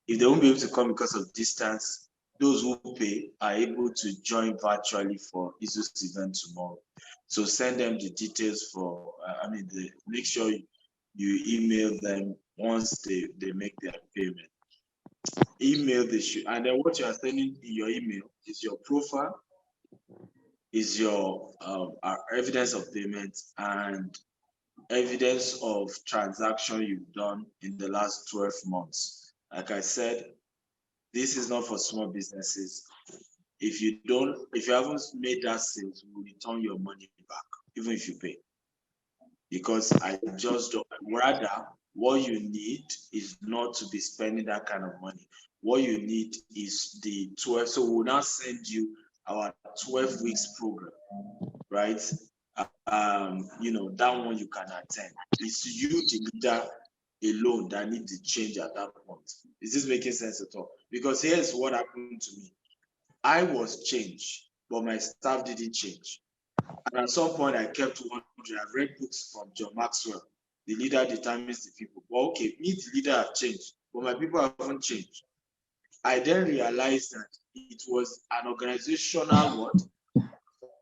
If they won't be able to come because of distance, those who pay are able to join virtually for this event tomorrow. So send them the details for. Make sure you email them once they make their payment. Email the issue, and then what you are sending in your email is your profile, is your evidence of payment and evidence of transaction you've done in the last 12 months. Like I said, this is not for small businesses. If you haven't made that sales, we'll return your money back, even if you pay. Because I just don't, rather, what you need is not to be spending that kind of money. What you need is the 12. So we'll now send you our 12 weeks program, right? That one you can attend. It's you, the leader, alone that need the change at that point. Is this making sense at all? Because here's what happened to me. I was changed, but my staff didn't change. And at some point, I kept wondering. I've read books from John Maxwell. The leader determines the people. Well, okay, me, the leader, have changed, but my people haven't changed. I then realized that it was an organizational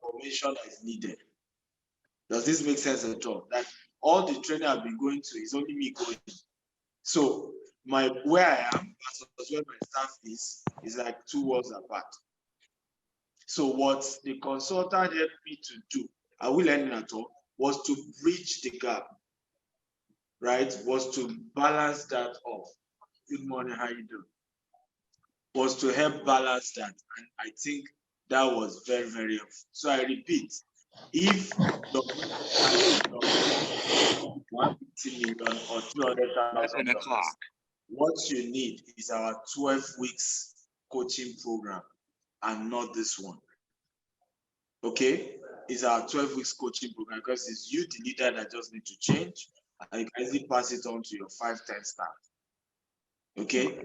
formation that is needed. Does this make sense at all? That all the training I've been going to is only me going. So where I am versus where my staff is like 2 walls apart. So what the consultant helped me to do, are we learning at all, was to bridge the gap, right? Was to balance that off. Good morning, how you doing? Was to help balance that. And I think that was very, very helpful. So I repeat, if the 150 million or $200,000, what you need is our 12 weeks coaching program and not this one. Okay, it's our 12 weeks coaching program because it's you, the leader, that just need to change. And you can easily pass it on to your 5-10 staff. Okay,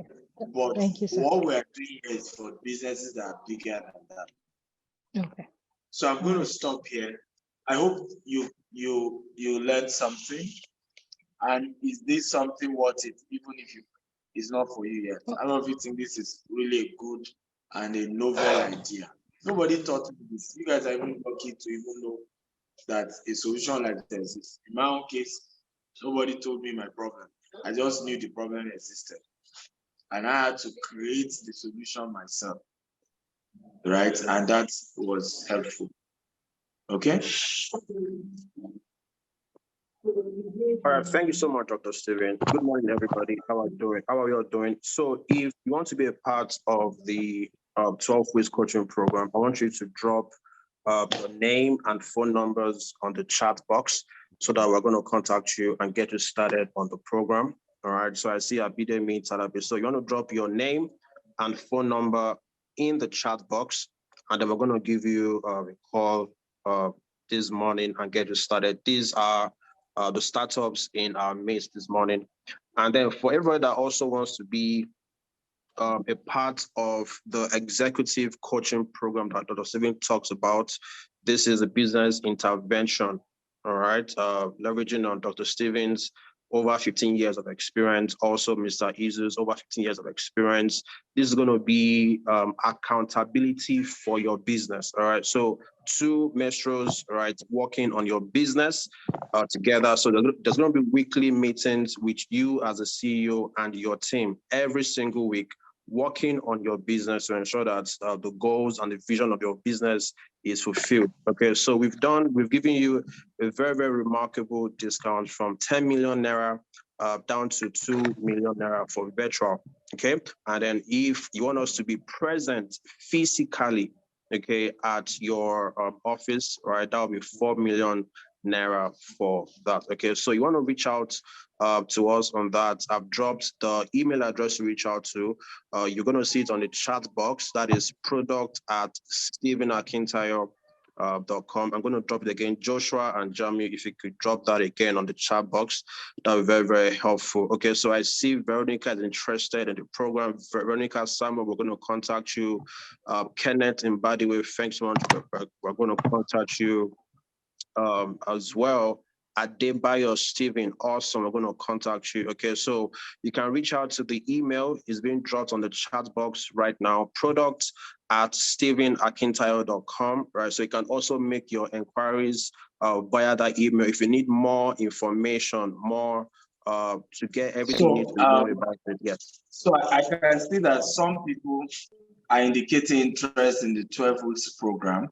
but Thank you, sir. what we are doing is for businesses that are bigger than that. Okay. So I'm going to stop here. I hope you learned something. And is this something worth it, even if it's not for you yet? I don't know if you think this is really a good and a novel idea. Nobody thought this. You guys are even lucky to even know that a solution like this is. In my own case, nobody told me my problem. I just knew the problem existed. And I had to create the solution myself. Right? And that was helpful. Okay? All right, thank you so much, Dr. Steven. Good morning, everybody. How are you doing? How are you all doing? So if you want to be a part of the 12 weeks coaching program, I want you to drop your name and phone numbers on the chat box so that we're going to contact you and get you started on the program. All right, so I see Abidemi Talabi. So you want to drop your name and phone number in the chat box, and then we're going to give you a call this morning and get you started. These are the startups in our midst this morning. And then for everybody that also wants to be a part of the executive coaching program that Dr. Steven talks about, this is a business intervention, all right? Leveraging on Dr. Steven's over 15 years of experience, also Mr. Izu's over 15 years of experience. This is going to be accountability for your business, all right? So 2 maestros, right, working on your business together. So there's going to be weekly meetings with you as a CEO and your team every single week, working on your business to ensure that the goals and the vision of your business is fulfilled. Okay, so we've given you a very, very remarkable discount from 10 million naira down to 2 million naira for virtual. Okay, and then if you want us to be present physically, okay, at your office, right, that will be 4 million naira for that. Okay, so you want to reach out to us on that. I've dropped the email address to reach out to. You're going to see it on the chat box. That is product@stevenakintayo.com. I'm going to drop it again. Joshua and Jamie, if you could drop that again on the chat box, that would be very, very helpful. Okay, so I see Veronica is interested in the program. Veronica Samuel, we're going to contact you. Kenneth in Badiwe, thanks so much. We're going to contact you as well. Adebayo Stephen, awesome. We're going to contact you. Okay, so you can reach out to the email. It's being dropped on the chat box right now. Product@stevenakintayo.com. Right, so you can also make your inquiries via that email if you need more information, more to get everything you need to know about it. Yes. So I can see that some people are indicating interest in the 12 weeks program.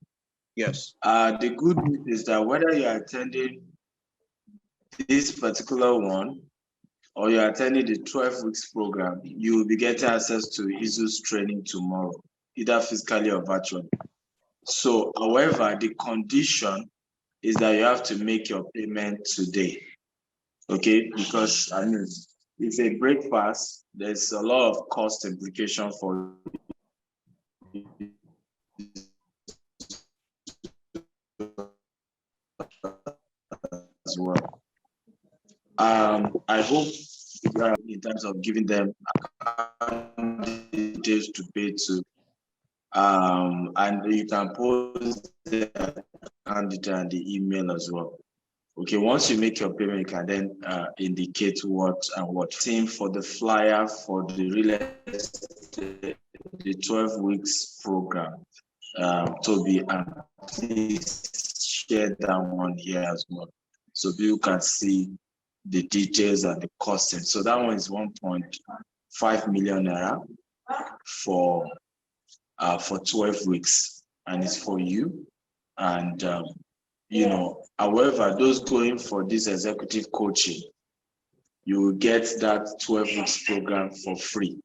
Yes. The good news is that whether you're attending this particular one or you're attending the 12 weeks program, you will be getting access to Izu's training tomorrow, either physically or virtually. So, however, the condition is that you have to make your payment today. Okay, because I mean, it's a breakfast, there's a lot of cost implication for as well. I hope in terms of giving them details to pay to, and you can post the candidate and the email as well. Okay, once you make your payment, you can then indicate what and what. Same for the flyer for the real estate, the 12 weeks program. Toby, and please share that one here as well, so you can see the details and the costing. So that one is 1.5 million naira for 12 weeks, and it's for you. And you know, however, those going for this executive coaching, you will get that 12 weeks program for free,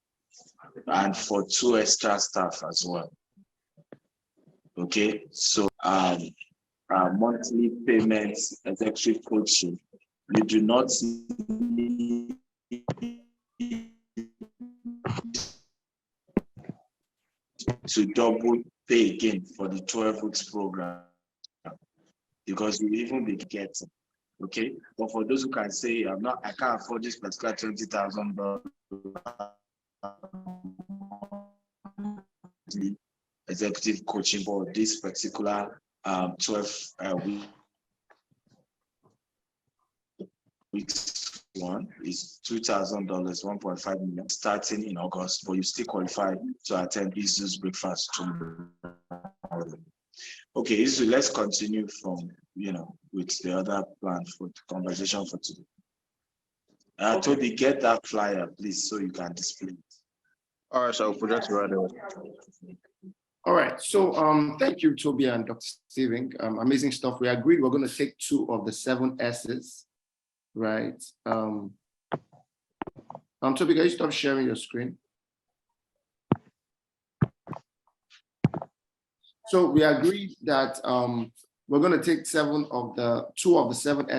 and for 2 extra staff as well. Okay, so monthly payments, executive coaching, you do not need to double pay again for the 12 weeks program, because you even be getting. Okay, but for those who can say, I can't afford this particular $20,000 executive coaching for this particular 12 weeks one is $2,000, 1.5 million, starting in August, but you still qualify to attend Izu's breakfast tomorrow. Okay, Izu, let's continue from, with the other plan for the conversation for today. Toby, get that flyer, please, so you can display it. All right, so I'll project it right away. All right, so thank you, Toby and Dr. Steven. Amazing stuff. We agreed we're going to take 2 of the 7 S's, right? Toby, can you stop sharing your screen? So we agreed that we're going to take 2 of the 7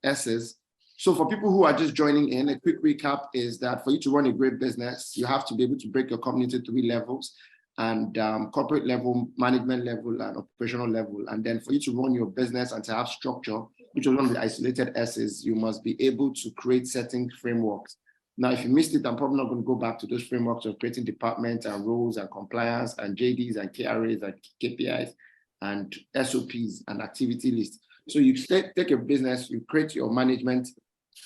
S's. So for people who are just joining in, a quick recap is that for you to run a great business, you have to be able to break your company into 3 levels. and corporate level, management level, and operational level. And then for you to run your business and to have structure, which is one of the isolated S's, you must be able to create certain frameworks. Now, if you missed it, I'm probably not going to go back to those frameworks of creating departments and roles and compliance and JDs and KRAs and KPIs and SOPs and activity lists. So you take a business, you create your management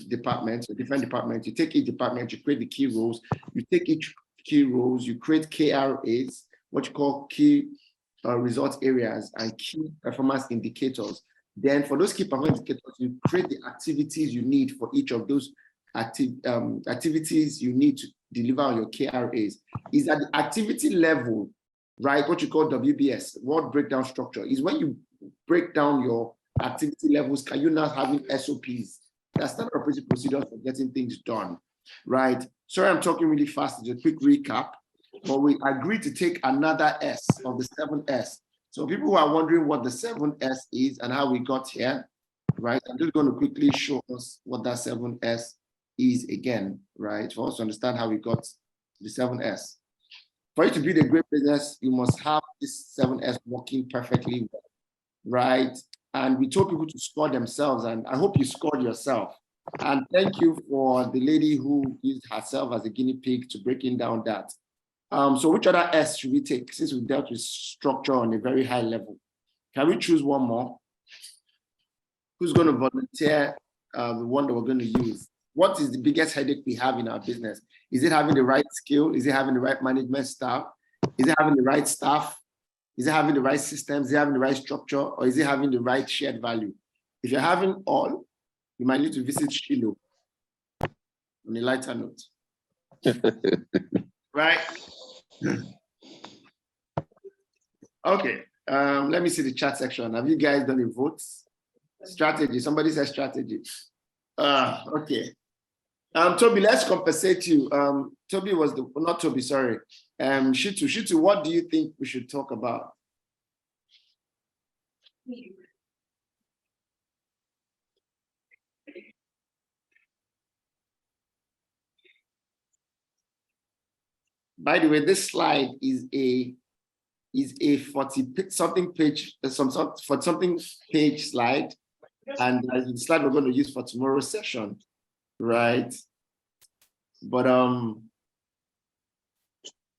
departments, different departments, you take each department, you create the key roles, you take each key roles, you create KRAs, what you call key results areas and key performance indicators. Then for those key performance indicators, you create the activities you need for each of those activities you need to deliver on your KRAs. Is at the activity level, right? What you call WBS, World Breakdown Structure, is when you break down your activity levels, can you now having SOPs? That's standard operating procedures for getting things done, right? Sorry, I'm talking really fast. It's a quick recap, but we agreed to take another S of the 7S. So people who are wondering what the 7S is and how we got here, right? I'm just going to quickly show us what that 7S is again, right? For us to understand how we got the 7S. For you to build a great business, you must have this 7S working perfectly well, right? And we told people to score themselves, and I hope you scored yourself. And thank you for the lady who used herself as a guinea pig to breaking down that. So which other S should we take since we dealt with structure on a very high level? Can we choose one more? Who's going to volunteer the one that we're going to use? What is the biggest headache we have in our business? Is it having the right skill? Is it having the right management staff? Is it having the right staff? Is it having the right systems? Is it having the right structure? Or is it having the right shared value? If you're having all, you might need to visit Shiloh on a lighter note. Right? Okay. Let me see the chat section. Have you guys done a vote? Strategy. Somebody says strategy. Okay. Toby, let's compensate you. Toby was the, not Toby, sorry. Shitu, what do you think we should talk about? By the way, this slide is a 40-something page, something page slide, and the slide we're going to use for tomorrow's session, right? But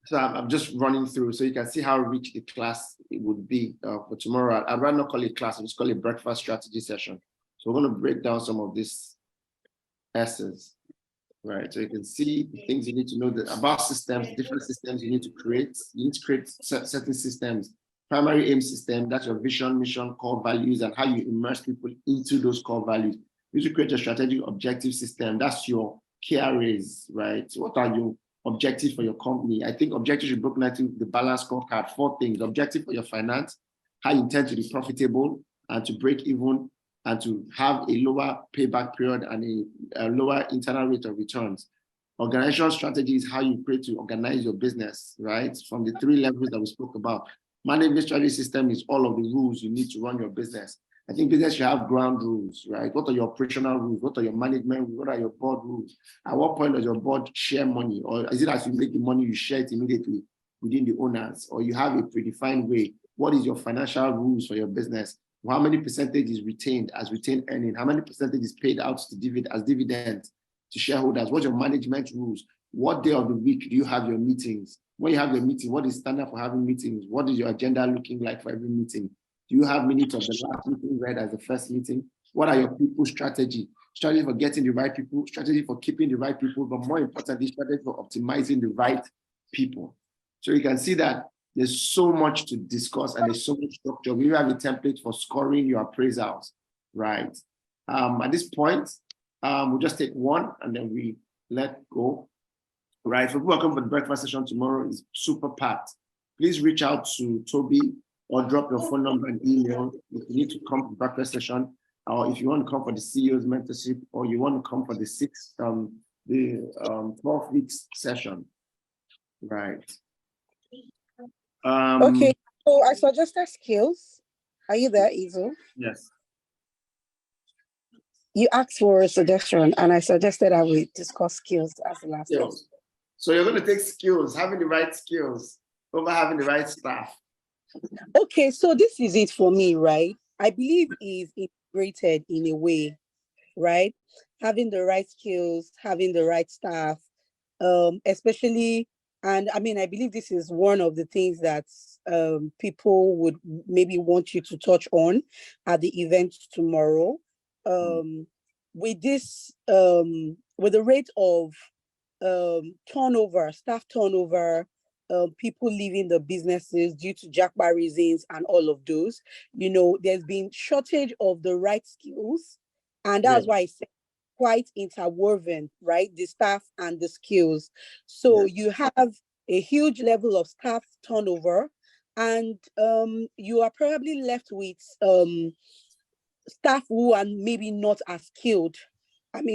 so I'm just running through so you can see how rich the class it would be for tomorrow. I'd rather not call it class, I'll just call it breakfast strategy session. So we're going to break down some of these S's, right? So you can see the things you need to know about systems, different systems you need to create. You need to create certain systems. Primary aim system, that's your vision, mission, core values, and how you immerse people into those core values. You need to create a strategic objective system. That's your KRAs, right? So what are your objectives for your company? I think objectives should be broken into the balance scorecard. 4 things: objective for your finance, how you intend to be profitable and to break even and to have a lower payback period and a lower internal rate of returns. Organizational strategy is how you create to organize your business, right? From the 3 levels that we spoke about. Management strategy system is all of the rules you need to run your business. I think business should have ground rules, right? What are your operational rules? What are your management rules? What are your board rules? At what point does your board share money? Or is it as you make the money, you share it immediately within the owners? Or you have a predefined way? What is your financial rules for your business? How many percentage is retained as retained earning? How many percentage is paid out to as dividends to shareholders? What's your management rules? What day of the week do you have your meetings? When you have your meeting, what is standard for having meetings? What is your agenda looking like for every meeting? Do you have minutes of the last meeting read as the first meeting? What are your people strategy? Strategy for getting the right people, strategy for keeping the right people, but more importantly, strategy for optimizing the right people. So you can see that there's so much to discuss and there's so much structure. We have a template for scoring your appraisals, right? At this point, we'll just take one and then we let go. Right, so welcome for the breakfast session tomorrow is super packed. Please reach out to Toby or drop your phone number and email if you need to come to the breakfast session, or if you want to come for the CEO's mentorship, or you want to come for the 12 weeks session. Right. Okay, so I suggested skills. Are you there, Izo? Yes. You asked for a suggestion, and I suggested I would discuss skills as the last one. So you're going to take skills, having the right skills. over having the right staff? Okay, so this is it for me, right? I believe is integrated in a way, right? Having the right skills, having the right staff, especially, and I mean, I believe this is one of the things that people would maybe want you to touch on at the event tomorrow. With this, with the rate of turnover, staff turnover, people leaving the businesses due to jackpot reasons and all of those, there's been shortage of the right skills. And that's why I say quite interwoven, right? The staff and the skills. So you have a huge level of staff turnover, and you are probably left with staff who are maybe not as skilled,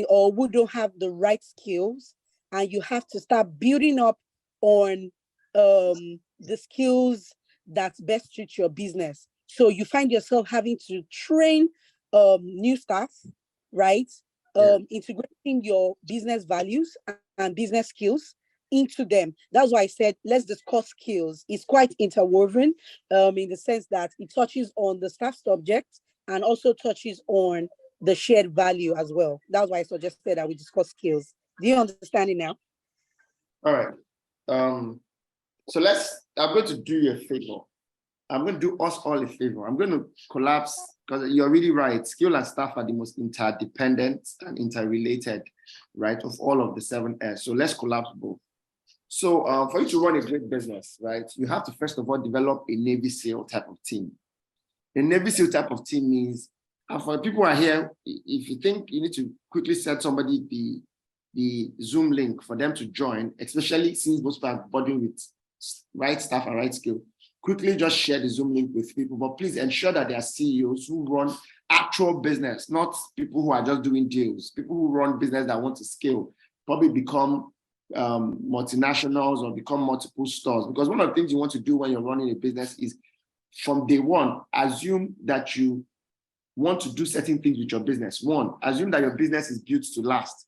or who don't have the right skills, and you have to start building up on the skills that best suit your business. So you find yourself having to train new staff, right? Integrating your business values and business skills into them. That's why I said, let's discuss skills. It's quite interwoven in the sense that it touches on the staff subject and also touches on the shared value as well. That's why I suggested that we discuss skills. Do you understand it now? All right. So I'm going to do you a favor. I'm going to do us all a favor. I'm going to collapse, because you're really right. Skill and staff are the most interdependent and interrelated, right, of all of the 7 S. So let's collapse both. So for you to run a great business, right, you have to first of all develop a Navy SEAL type of team. A Navy SEAL type of team means, and for people who are here, if you think you need to quickly send somebody the Zoom link for them to join, especially since most people are burdened with right staff and right skill, quickly just share the Zoom link with people, but please ensure that they are CEOs who run actual business, not people who are just doing deals, people who run business that want to scale, probably become multinationals or become multiple stores. Because one of the things you want to do when you're running a business is, from day one, assume that you want to do certain things with your business. One, assume that your business is built to last.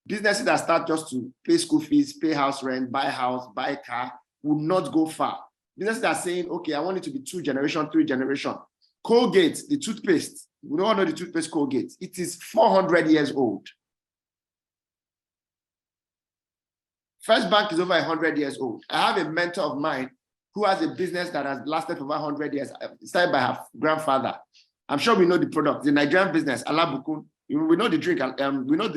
Businesses that start just to pay school fees, pay house rent, buy house, buy car, will not go far. Businesses that are saying, okay, I want it to be 2 generation, 3 generation. Colgate, the toothpaste, we don't know the toothpaste Colgate. It is 400 years old. First Bank is over 100 years old. I have a mentor of mine who has a business that has lasted for over 100 years, started by her grandfather. I'm sure we know the product, the Nigerian business, Alabukun. We know the drink, we know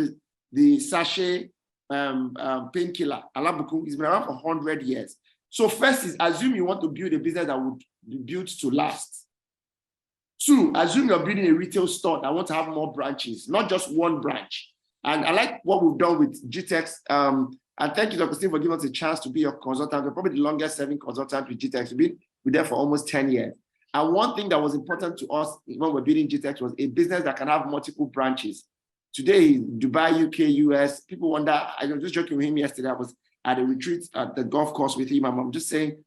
the sachet painkiller, Alabukun. It's been around for 100 years. So first is assume you want to build a business that would be built to last. 2, assume you're building a retail store that wants to have more branches, not just one branch. And I like what we've done with GTEx. And thank you, Dr. Steve, for giving us a chance to be your consultant. We're probably the longest serving consultant with GTEx. We've been there for almost 10 years. And one thing that was important to us when we're building GTEx was a business that can have multiple branches. Today, Dubai, UK, US, people wonder, I was just joking with him yesterday. I was at a retreat at the golf course with him. I'm just saying,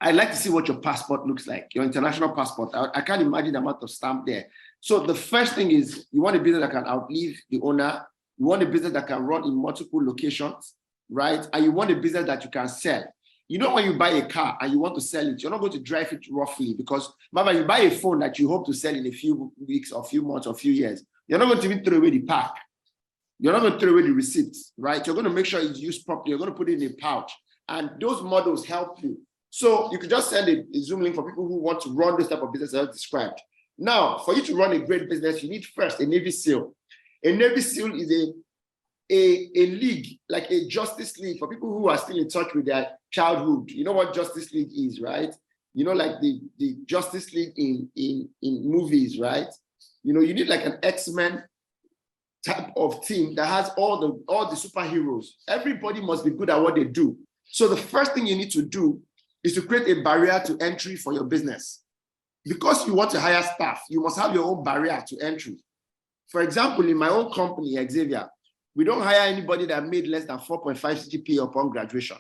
I'd like to see what your passport looks like, your international passport. I can't imagine the amount of stamp there. So the first thing is, you want a business that can outlive the owner. You want a business that can run in multiple locations, right? And you want a business that you can sell. You know, when you buy a car and you want to sell it, you're not going to drive it roughly, because Mama, you buy a phone that you hope to sell in a few weeks or few months or few years. You're not going to even throw away the pack. You're not going to throw away the receipts, right? You're going to make sure it's used properly. You're going to put it in a pouch. And those models help you. So you could just send a Zoom link for people who want to run this type of business as described. Now, for you to run a great business, you need first a Navy SEAL. A Navy SEAL is a league, like a Justice League for people who are still in touch with their childhood. You know what Justice League is, right? You know, like the Justice League in movies, right? You know, you need like an X-Men type of team that has all the superheroes. Everybody must be good at what they do. So the first thing you need to do is to create a barrier to entry for your business. Because you want to hire staff, you must have your own barrier to entry. For example, in my own company, Xavier, we don't hire anybody that made less than 4.5 CGPA upon graduation.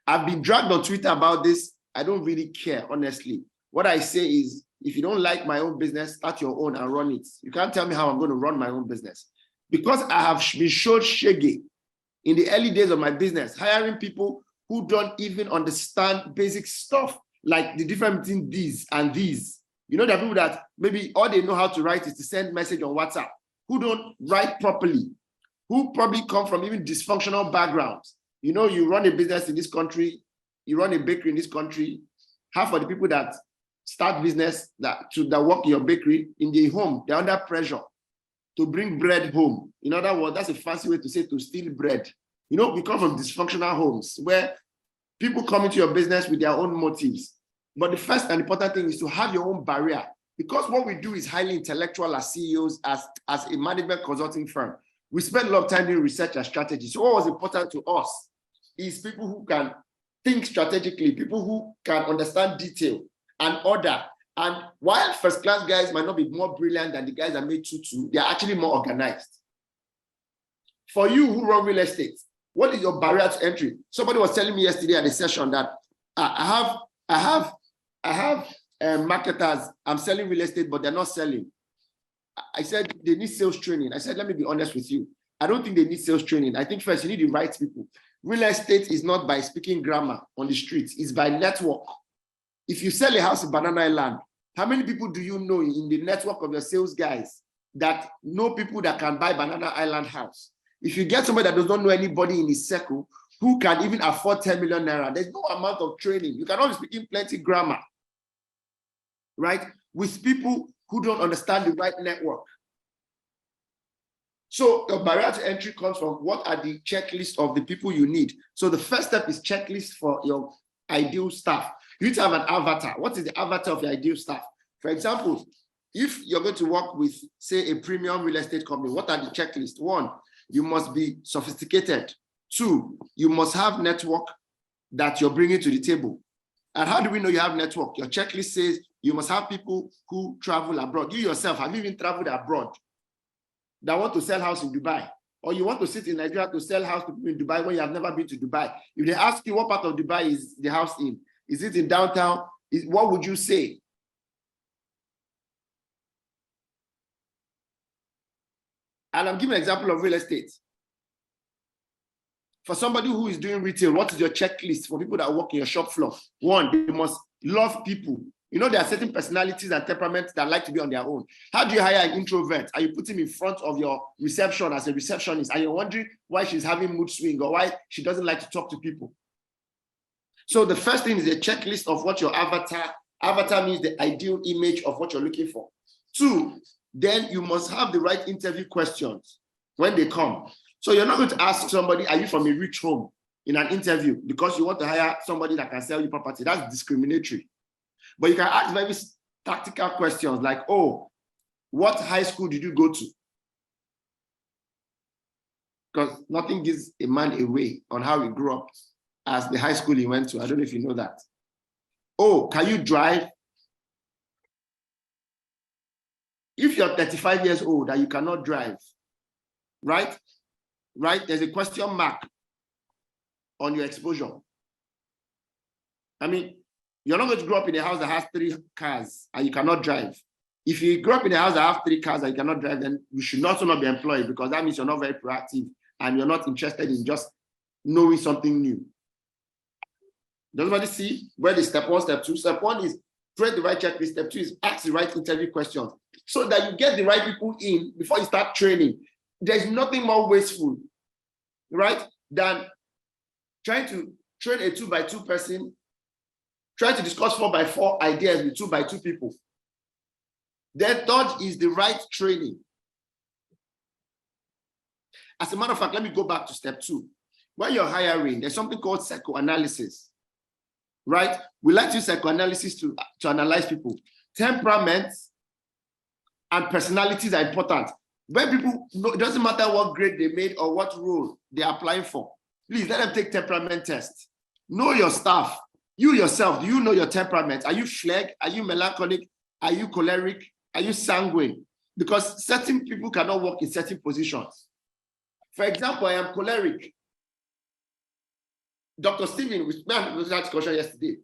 I've been dragged on Twitter about this. I don't really care, honestly. What I say is, if you don't like my own business, start your own and run it. You can't tell me how I'm going to run my own business. Because I have been showed shege in the early days of my business, hiring people who don't even understand basic stuff, like the difference between these and these. You know, there are people that maybe all they know how to write is to send message on WhatsApp, who don't write properly, who probably come from even dysfunctional backgrounds. You know, you run a business in this country, you run a bakery in this country, half of the people that start business that work in your bakery in their home, they're under pressure to bring bread home. In other words, that's a fancy way to say to steal bread. You know, we come from dysfunctional homes where people come into your business with their own motives. But the first and important thing is to have your own barrier, because what we do is highly intellectual as CEOs, as a management consulting firm. We spend a lot of time doing research and strategy. So what was important to us is people who can think strategically, people who can understand detail and order. And while first-class guys might not be more brilliant than the guys that made tutu, they are actually more organized. For you who run real estate, what is your barrier to entry? Somebody was telling me yesterday at a session that I have marketers, I'm selling real estate, but they're not selling. I said, they need sales training. I said, let me be honest with you. I don't think they need sales training. I think first, you need the right people. Real estate is not by speaking grammar on the streets, it's by network. If you sell a house in Banana Island, how many people do you know in the network of your sales guys that know people that can buy Banana Island house? If you get somebody that does not know anybody in his circle who can even afford 10 million naira, there's no amount of training. You cannot be speaking plenty grammar, right? With people who don't understand the right network. So the barrier to entry comes from what are the checklist of the people you need. So the first step is checklist for your ideal staff. You need to have an avatar. What is the avatar of your ideal staff? For example, if you're going to work with, say, a premium real estate company, what are the checklists? 1, you must be sophisticated. 2, you must have network that you're bringing to the table. And how do we know you have network? Your checklist says you must have people who travel abroad. You yourself, have you even traveled abroad that want to sell house in Dubai? Or you want to sit in Nigeria to sell house to people in Dubai when you have never been to Dubai? If they ask you what part of Dubai is the house in, is it in downtown? What would you say? And I'm giving an example of real estate. For somebody who is doing retail, what is your checklist for people that work in your shop floor? 1, they must love people. You know, there are certain personalities and temperaments that like to be on their own. How do you hire an introvert? Are you putting him in front of your reception as a receptionist? And you're wondering why she's having mood swing or why she doesn't like to talk to people? So the first thing is a checklist of what your avatar means, the ideal image of what you're looking for. 2, then you must have the right interview questions when they come. So you're not going to ask somebody, are you from a rich home in an interview because you want to hire somebody that can sell you property? That's discriminatory. But you can ask very tactical questions like, oh, what high school did you go to? Because nothing gives a man away on how he grew up as the high school he went to. I don't know if you know that. Oh, can you drive? If you're 35 years old and you cannot drive, right? There's a question mark on your exposure. I mean, you're not going to grow up in a house that has 3 cars and you cannot drive. If you grow up in a house that has 3 cars and you cannot drive, then you should not be employed, because that means you're not very proactive and you're not interested in just knowing something new. Does everybody see where the step 1, step 2? Step 1 is create the right checklist. Step 2 is ask the right interview questions so that you get the right people in before you start training. There's nothing more wasteful, right, than trying to train a 2x2 person, trying to discuss 4x4 ideas with 2x2 people. Then 3rd is the right training. As a matter of fact, let me go back to step 2. When you're hiring, there's something called psychoanalysis, right? We like to use psychoanalysis to analyze people. Temperaments and personalities are important. When people know, it doesn't matter what grade they made or what role they're applying for, please let them take temperament tests. Know your staff. You yourself, do you know your temperament? Are you phleg? Are you melancholic? Are you choleric? Are you sanguine? Because certain people cannot work in certain positions. For example, I am choleric. Dr. Stephen, we had a discussion yesterday.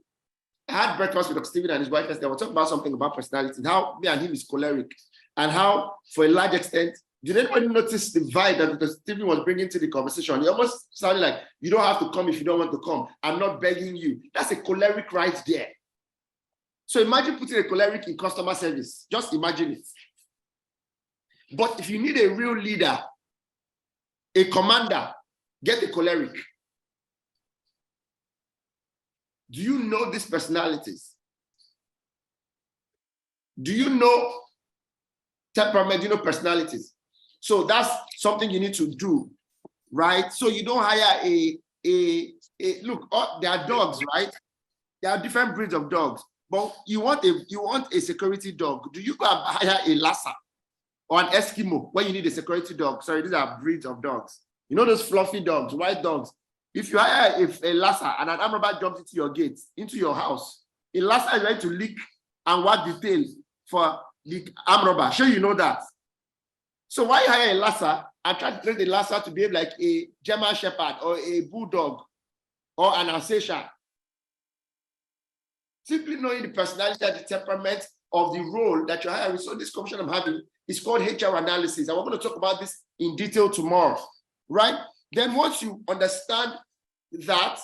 I had breakfast with Dr. Stephen and his wife yesterday. We were talking about something about personality, how me and him is choleric, and how, for a large extent, Did anybody notice the vibe that Stephen was bringing to the conversation? He almost sounded like, you don't have to come if you don't want to come. I'm not begging you. That's a choleric right there. So imagine putting a choleric in customer service. Just imagine it. But if you need a real leader, a commander, get a choleric. Do you know these personalities? Do you know temperament? Do you know personalities? So that's something you need to do, right? So you don't hire look, there are dogs, right? There are different breeds of dogs, but you want a security dog. Do you go and hire a Lhasa or an Eskimo when you need a security dog? Sorry, these are breeds of dogs. You know those fluffy dogs, white dogs. If you hire a Lhasa and an armed robber jumps into your gate, into your house, a Lhasa is ready to lick and wag the tail for the armed robber. Sure, you know that. So why hire a Lhasa and try to train the Lhasa to behave like a German Shepherd or a Bulldog or an Alsatian? Simply knowing the personality and the temperament of the role that you're hiring. So this conversation I'm having is called HR analysis. And we're going to talk about this in detail tomorrow, right? Then once you understand that,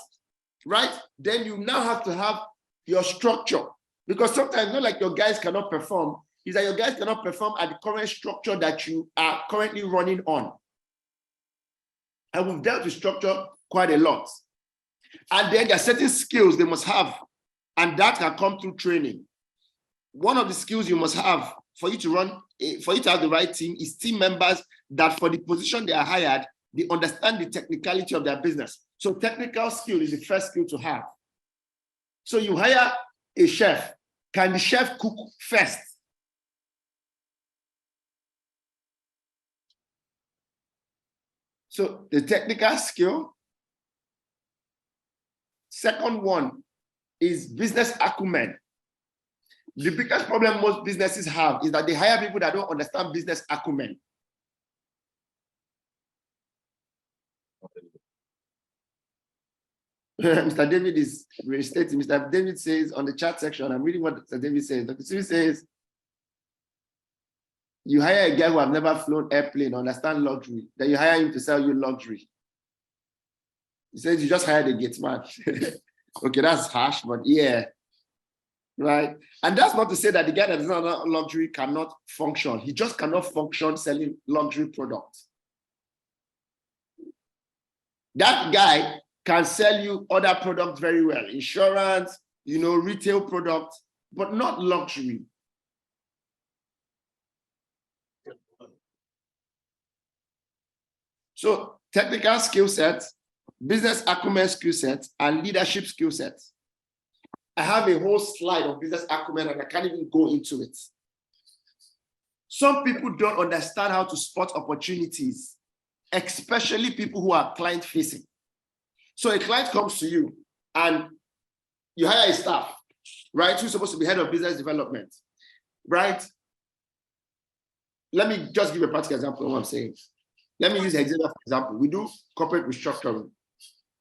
right, then you now have to have your structure. Because sometimes not like your guys cannot perform, is that your guys cannot perform at the current structure that you are currently running on. And we've dealt with structure quite a lot. And then there are certain skills they must have, and that can come through training. One of the skills you must have for you to have the right team is team members that for the position they are hired, they understand the technicality of their business. So technical skill is the first skill to have. So you hire a chef. Can the chef cook first? So the technical skill. Second one is business acumen. The biggest problem most businesses have is that they hire people that don't understand business acumen. Mr. David is restating. Mr. David says on the chat section, I'm reading what Mr. David says. Dr. David says, you hire a guy who have never flown airplane, understand luxury, then you hire him to sell you luxury. He says you just hired a gate man. Okay, that's harsh, but yeah, right? And that's not to say that the guy that does not know luxury cannot function. He just cannot function selling luxury products. That guy can sell you other products very well, insurance, retail products, but not luxury. So technical skill sets, business acumen skill sets, and leadership skill sets. I have a whole slide of business acumen and I can't even go into it. Some people don't understand how to spot opportunities, especially people who are client facing. So a client comes to you and you hire a staff, right? Who's supposed to be head of business development, right? Let me just give a practical example of what I'm saying. Let me use the example. We do corporate restructuring,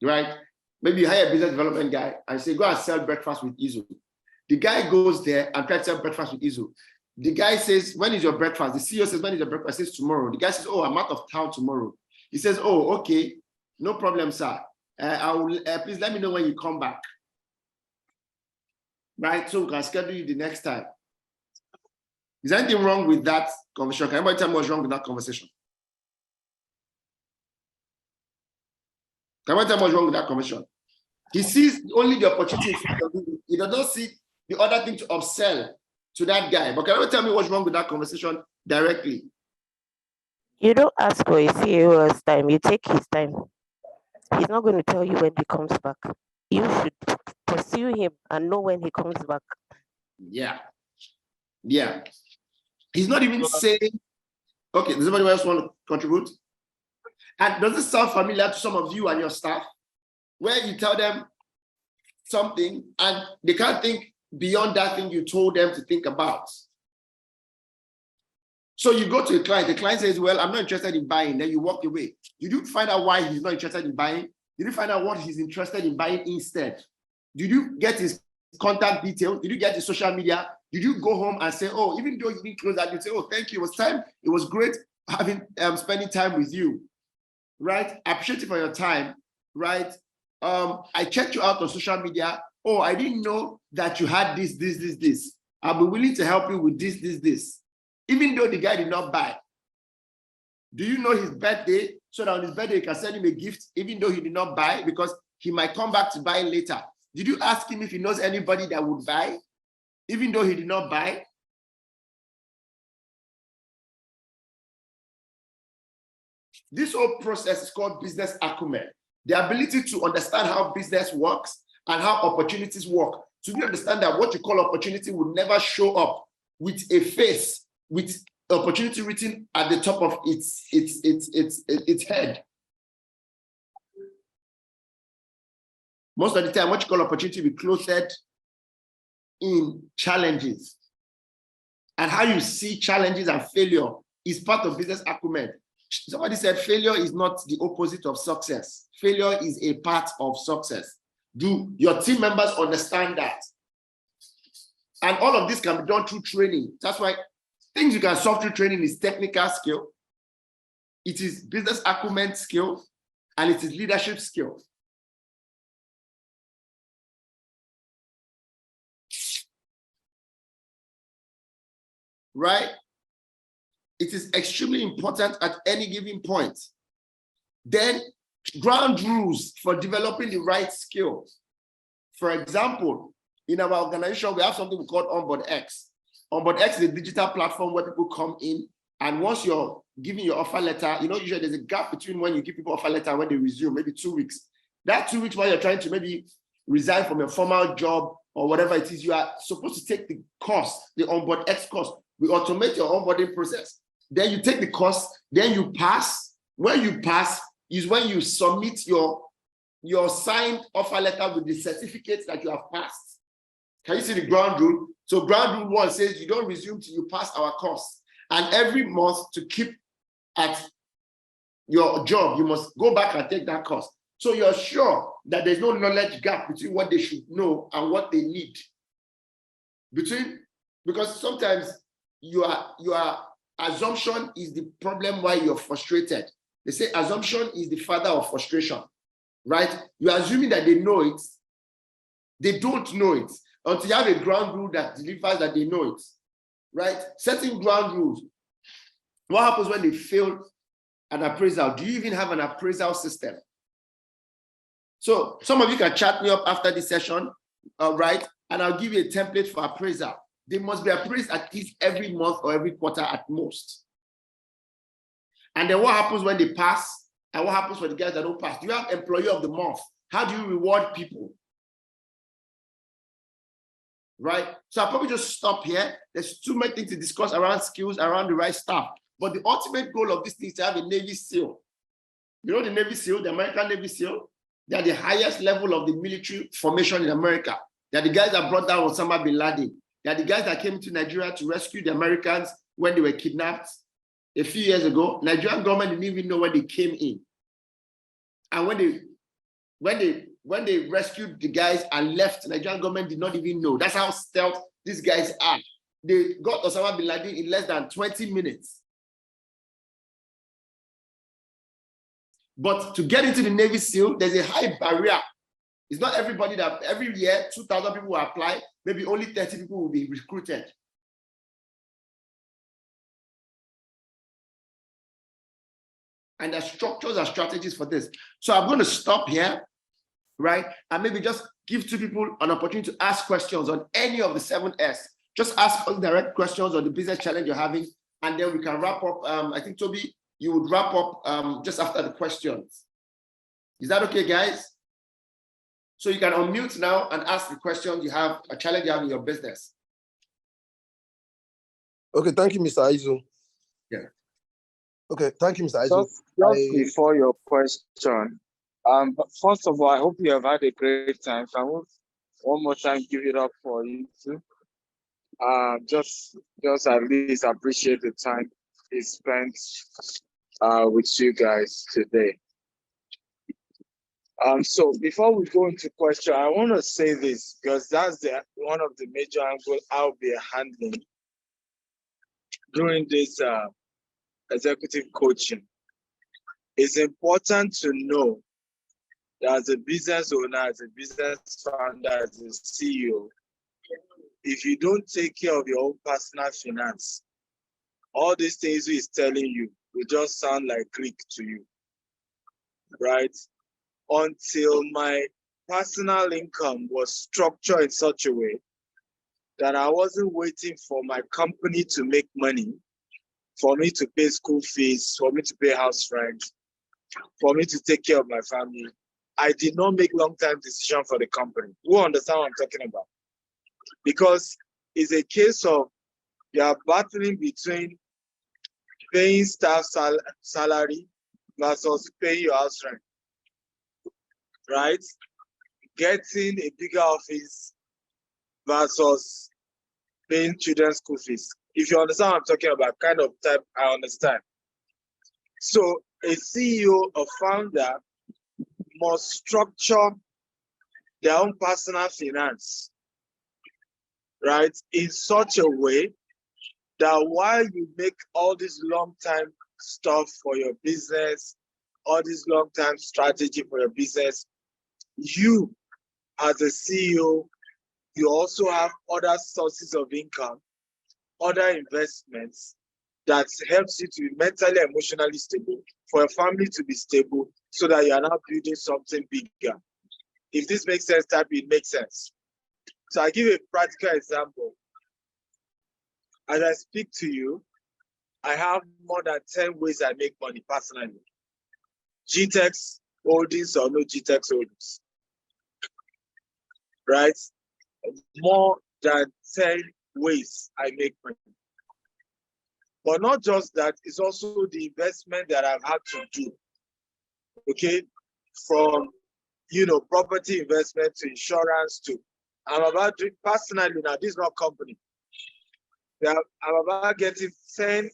right? Maybe you hire a business development guy and say, go and sell breakfast with Izu. The guy goes there and tries to sell breakfast with Izu. The guy says, when is your breakfast? The CEO says, when is your breakfast? He says, tomorrow. The guy says, oh, I'm out of town tomorrow. He says, oh, okay, no problem, sir. Please let me know when you come back. Right? So we can schedule you the next time. Is there anything wrong with that conversation? Can anybody tell me what's wrong with that conversation? Can I tell you what's wrong with that conversation? He sees only the opportunity in front of him. He does not see the other thing to upsell to that guy. But can you tell me what's wrong with that conversation directly? You don't ask for a CEO's time. You take his time. He's not going to tell you when he comes back. You should pursue him and know when he comes back. Yeah. Yeah. He's not even saying, okay, does anybody else want to contribute? And does this sound familiar to some of you and your staff, where you tell them something and they can't think beyond that thing you told them to think about? So you go to a client, the client says, well, I'm not interested in buying. Then you walk away. Did you find out why he's not interested in buying? Did you find out what he's interested in buying instead? Did you get his contact details? Did you get his social media? Did you go home and say, oh, even though you didn't close that, you say, oh, thank you, it was time, it was great having spending time with you, right? I appreciate you for your time, right? I checked you out on social media. Oh, I didn't know that you had this. I'll be willing to help you with this. Even though the guy did not buy. Do you know his birthday? So that on his birthday, you can send him a gift, even though he did not buy, because he might come back to buy later. Did you ask him if he knows anybody that would buy, even though he did not buy? This whole process is called business acumen. The ability to understand how business works and how opportunities work. So you understand that what you call opportunity will never show up with a face, with opportunity written at the top of its head. Most of the time, what you call opportunity will be clothed in challenges. And how you see challenges and failure is part of business acumen. Somebody said failure is not the opposite of success. Failure is a part of success. Do your team members understand that? And all of this can be done through training. That's why things you can solve through training is technical skill, it is business acumen skill, and it is leadership skill. Right? It is extremely important at any given point. Then, ground rules for developing the right skills. For example, in our organization, we have something we call Onboard X. Onboard X is a digital platform where people come in, and once you're giving your offer letter, you know, usually there's a gap between when you give people offer letter and when they resume, maybe 2 weeks. That 2 weeks while you're trying to maybe resign from your formal job or whatever it is, you are supposed to take the course, the Onboard X course. We automate your onboarding process. Then you take the course, then you pass. When you pass is when you submit your signed offer letter with the certificates that you have passed. Can you see the ground rule? So ground rule 1 says you don't resume till you pass our course. And every month to keep at your job, you must go back and take that course. So you're sure that there's no knowledge gap between what they should know and what they need. Because sometimes your assumption is the problem why you're frustrated. They say assumption is the father of frustration, right? You're assuming that they know it. They don't know it until you have a ground rule that delivers that they know it, right? Setting ground rules. What happens when they fail an appraisal? Do you even have an appraisal system? So some of you can chat me up after this session, right? And I'll give you a template for appraisal. They must be appraised at least every month or every quarter at most. And then what happens when they pass? And what happens for the guys that don't pass? Do you have employee of the month? How do you reward people? Right? So I'll probably just stop here. There's too many things to discuss around skills, around the right stuff. But the ultimate goal of this thing is to have a Navy SEAL. You know the Navy SEAL, the American Navy SEAL? They are the highest level of the military formation in America. They are the guys that brought down Osama bin Laden. They are the guys that came to Nigeria to rescue the Americans when they were kidnapped a few years ago. Nigerian government didn't even know when they came in. And when they rescued the guys and left, Nigerian government did not even know. That's how stealth these guys are. They got Osama bin Laden in less than 20 minutes. But to get into the Navy SEAL, there's a high barrier. It's not everybody that every year 2,000 people will apply, maybe only 30 people will be recruited. And there's structures and strategies for this. So I'm going to stop here, right? And maybe just give 2 people an opportunity to ask questions on any of the 7S. Just ask direct questions on the business challenge you're having, and then we can wrap up. I think, Toby, you would wrap up just after the questions. Is that okay, guys? So you can unmute now and ask the questions you have, a challenge you have in your business. Okay, thank you, Mr. Aizu. Yeah. Okay, thank you, Mr. Aizu. Just before your question, but first of all, I hope you have had a great time. So I will one more time give it up for you too. Just at least appreciate the time he spent with you guys today. So before we go into question, I want to say this because that's one of the major angles I'll be handling during this executive coaching, it's important to know that as a business owner, as a business founder, as a CEO, if you don't take care of your own personal finance, all these things he's telling you will just sound like Greek to you, right? Until my personal income was structured in such a way that I wasn't waiting for my company to make money, for me to pay school fees, for me to pay house rent, for me to take care of my family. I did not make long-term decision for the company. Who understand what I'm talking about? Because it's a case of you are battling between paying staff salary versus paying your house rent, right? Getting a bigger office versus paying children's school fees. If you understand what I'm talking about, kind of type, I understand. So a CEO, a founder must structure their own personal finance, right, in such a way that while you make all this long-term stuff for your business, all this long-term strategy for your business, you as a CEO, you also have other sources of income, other investments that helps you to be mentally, emotionally stable, for your family to be stable, so that you are now building something bigger. If this makes sense, type it makes sense. So I give a practical example. As I speak to you, I have more than 10 ways I make money personally. GTEx holdings or no GTEx holdings, right? More than 10 ways I make money. But not just that, it's also the investment that I've had to do, okay? From, property investment to insurance to, I'm about doing personally now, this is not company. I'm about getting 5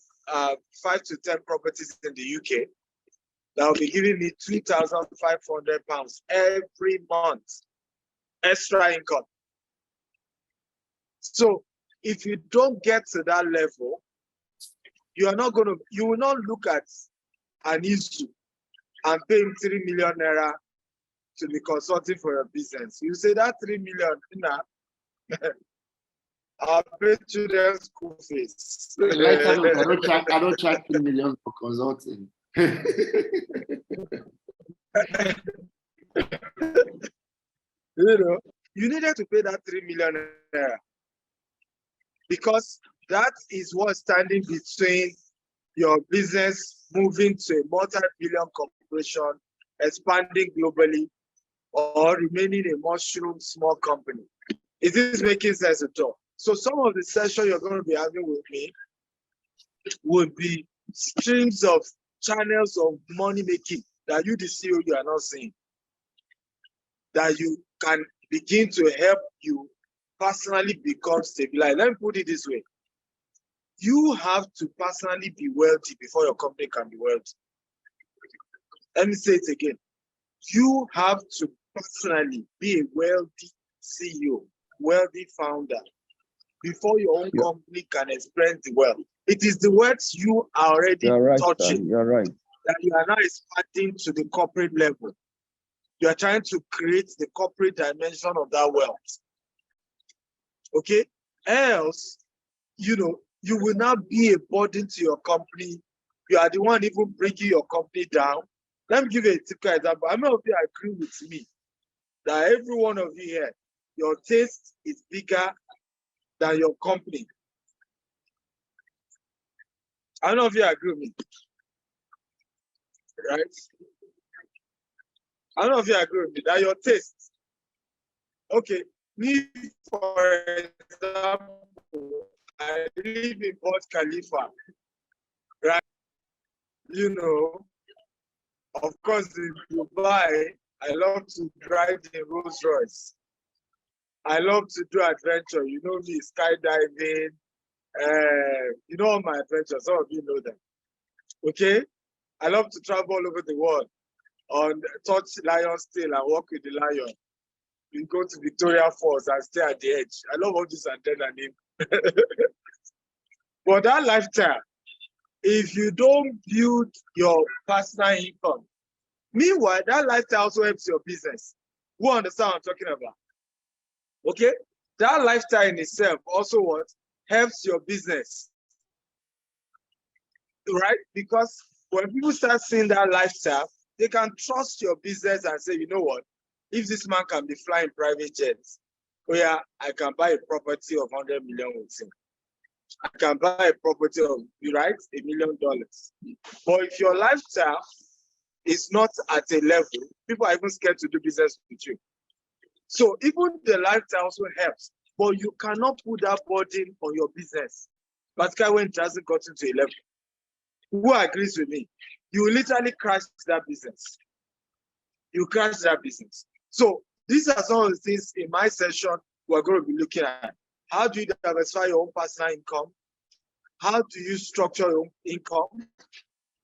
to 10 properties in the UK that will be giving me £2,500 every month, extra income. So if you don't get to that level, you will not look at an issue and pay him 3 million naira to be consulting for your business. You say that 3 million, I'll pay children's school fees. I don't charge 3 million for consulting. You needed to pay that 3 million naira because that is what's standing between your business moving to a multi-billion corporation, expanding globally, or remaining a mushroom small company. Is this making sense at all? So some of the session you're going to be having with me will be streams of channels of money making that you, the CEO, you are not seeing, that you can begin to help you personally become stabilized. Let me put it this way. You have to personally be wealthy before your company can be wealthy. Let me say it again. You have to personally be a wealthy CEO, wealthy founder, before your own company can experience the wealth. It is the wealth you are already touching. You're right. That you are now expanding to the corporate level. You are trying to create the corporate dimension of that wealth. Okay? Else, you will not be a burden to your company. You are the one even bringing your company down. Let me give you a typical example. How many of you agree with me that every one of you here, your taste is bigger than your company? How many of you agree with me? Right? How many of you agree with me that your taste? Okay, me, for example, I live in Burj Khalifa, right? Of course, in Dubai, I love to drive the Rolls Royce. I love to do adventure. You know me, skydiving. All my adventures. Some of you know them. Okay? I love to travel all over the world on touch lion's tail and walk with the lion. We go to Victoria Falls and stay at the edge. I love all this adrenaline. But that lifestyle, if you don't build your personal income, meanwhile, that lifestyle also helps your business. Who understand what I'm talking about? Okay? That lifestyle in itself also what? Helps your business. Right? Because when people start seeing that lifestyle, they can trust your business and say, you know what? If this man can be flying private jets, oh yeah, I can buy a property of 100 million with him. I can buy a property of, right, $1 million. But if your lifestyle is not at a level, people are even scared to do business with you. So even the lifestyle also helps, but you cannot put that burden on your business, particularly when it hasn't gotten to a level. Who agrees with me? You will literally crash that business. You crash that business. So these are some of the things in my session we're going to be looking at. How do you diversify your own personal income? How do you structure your own income?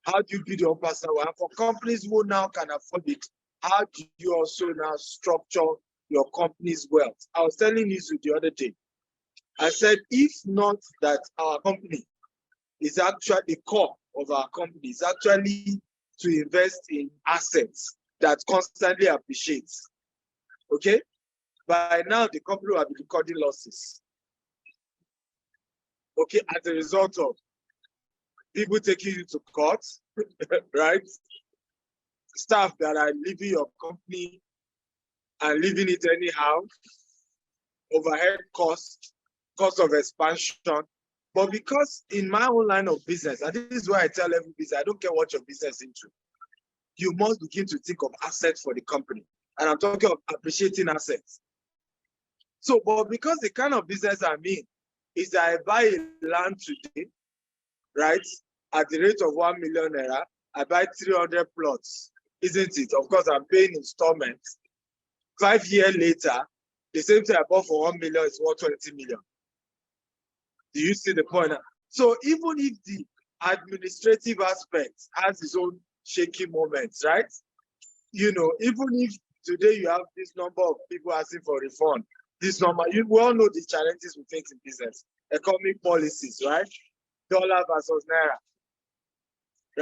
How do you build your own personal wealth? For companies who now can afford it, how do you also now structure your company's wealth? I was telling you the other day. I said, if not that our company is actually the core of our company, is actually to invest in assets that constantly appreciates. Okay? By now, the company will be recording losses. Okay, as a result of people taking you to court, right? Staff that are leaving your company and leaving it anyhow, overhead cost of expansion. But because in my own line of business, and this is why I tell every business, I don't care what your business is into, you must begin to think of assets for the company. And I'm talking of appreciating assets. So, but because the kind of business I'm in is that I buy a land today, right, at the rate of 1 million naira, I buy 300 plots, isn't it? Of course, I'm paying installments. 5 years later, the same thing I bought for 1 million is worth 20 million. Do you see the point? So even if the administrative aspect has its own shaky moments, right? You know, even if today you have this number of people asking for refund, this number, you all know the challenges we face in business, economic policies, right? Dollar versus naira,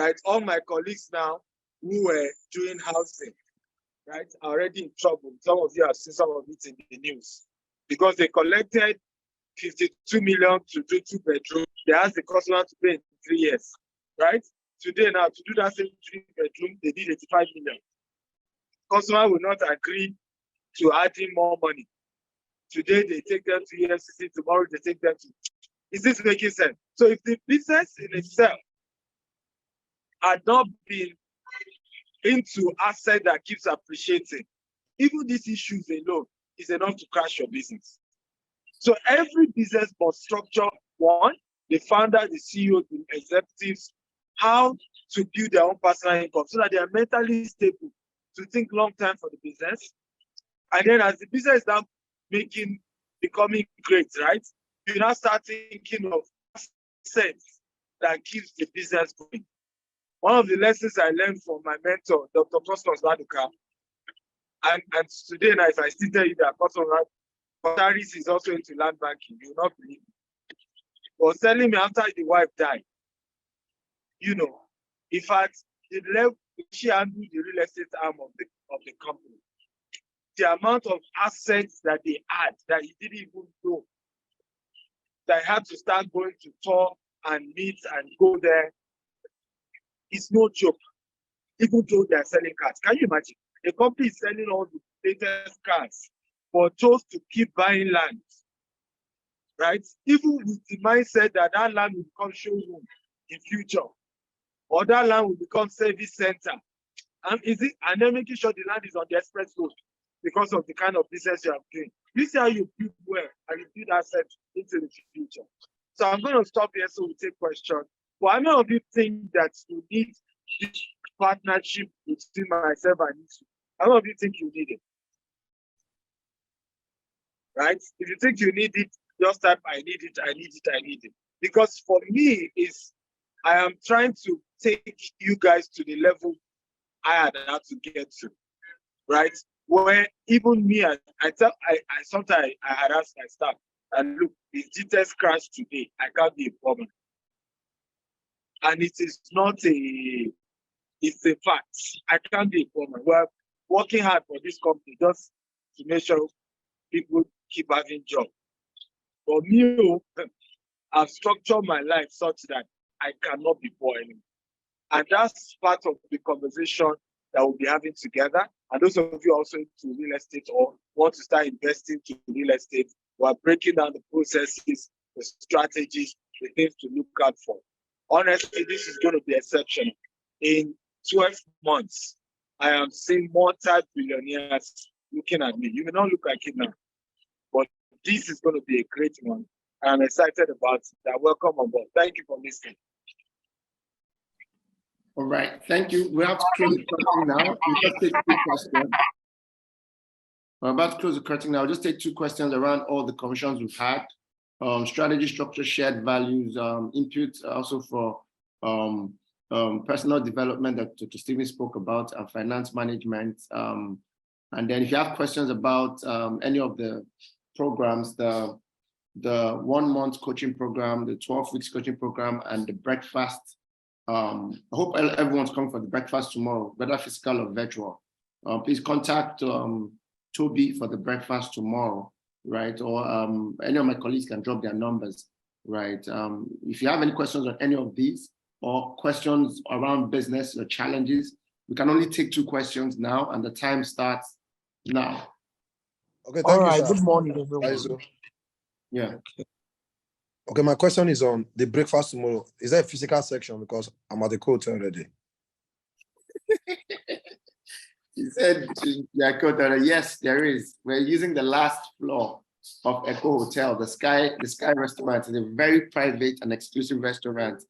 right? All my colleagues now who were doing housing, right, are already in trouble. Some of you have seen some of it in the news because they collected 52 million to do 2 bedroom. They asked the customer to pay in 3 years, right? Today now, to do that same 3 bedroom, they need 85 million. Customer will not agree to adding more money. Today they take them to EFCC, tomorrow they take them to. Is this making sense? So if the business in itself had not been into asset that keeps appreciating, even these issues alone is enough to crash your business. So every business must structure one, the founder, the CEO, the executives, how to build their own personal income so that they are mentally stable to think long term for the business. And then as the business is now becoming great, right? You now start thinking of assets that keeps the business going. One of the lessons I learned from my mentor, Dr. Cosmos Laduka, and today now, if I still tell you that Cosmos Paris is also into land banking, you will not believe me. He was telling me after the wife died, you know, in fact, the level she handled the real estate arm of the company, the amount of assets that they had that he didn't even know, that he had to start going to tour and meet and go there, it's no joke. Even though they're selling cars. Can you imagine? A company is selling all the latest cars, but chose to keep buying land, right? Even with the mindset that that land will become showroom in future, or that land will become service center. And then making sure the land is on the express road because of the kind of business you are doing. You see how you build well and you build assets into the future. So I'm going to stop here so we take questions. But how many of you think that you need this partnership between myself and you? How many of you think you need it? Right? If you think you need it, just type I need it, I need it, I need it. Because for me, I am trying to take you guys to the level I had to get to, right? Where even me, I sometimes I had asked my staff, and look, if GTS crashed today, I can't be a problem. and it is not it's a fact. I can't be a woman. We're working hard for this company just to make sure people keep having jobs. For me, I've structured my life such that I cannot be poor anymore. And that's part of the conversation that we'll be having together. And those of you also into real estate or want to start investing to real estate, we're breaking down the processes, the strategies, the things to look out for. Honestly, this is going to be exceptional. In 12 months, I am seeing multi-billionaires looking at me. You may not look like it now, but this is going to be a great one. I'm excited about that. Welcome on board. Thank you for listening. All right, thank you. We have to close the curtain now. We just take 2 questions. We're about to close the curtain now. Just take 2 questions around all the commissions we've had. Strategy, structure, shared values, input also for personal development that Dr. Stephen spoke about, and finance management. And then if you have questions about any of the programs, the 1-month coaching program, the 12 weeks coaching program, and the breakfast. I hope everyone's coming for the breakfast tomorrow, whether physical or virtual. Please contact Toby for the breakfast tomorrow, right? Or any of my colleagues can drop their numbers, right? If you have any questions on any of these or questions around business or challenges, we can only take 2 questions now, and the time starts now. Okay, All thank you, right, sir. good morning, everyone. Aizu. Yeah. Okay, my question is on the breakfast tomorrow. Is there a physical section? Because I'm at the hotel already. He said to Yakota, yes, there is. We're using the last floor of Echo Hotel, the Sky restaurant. It's a very private and exclusive restaurant.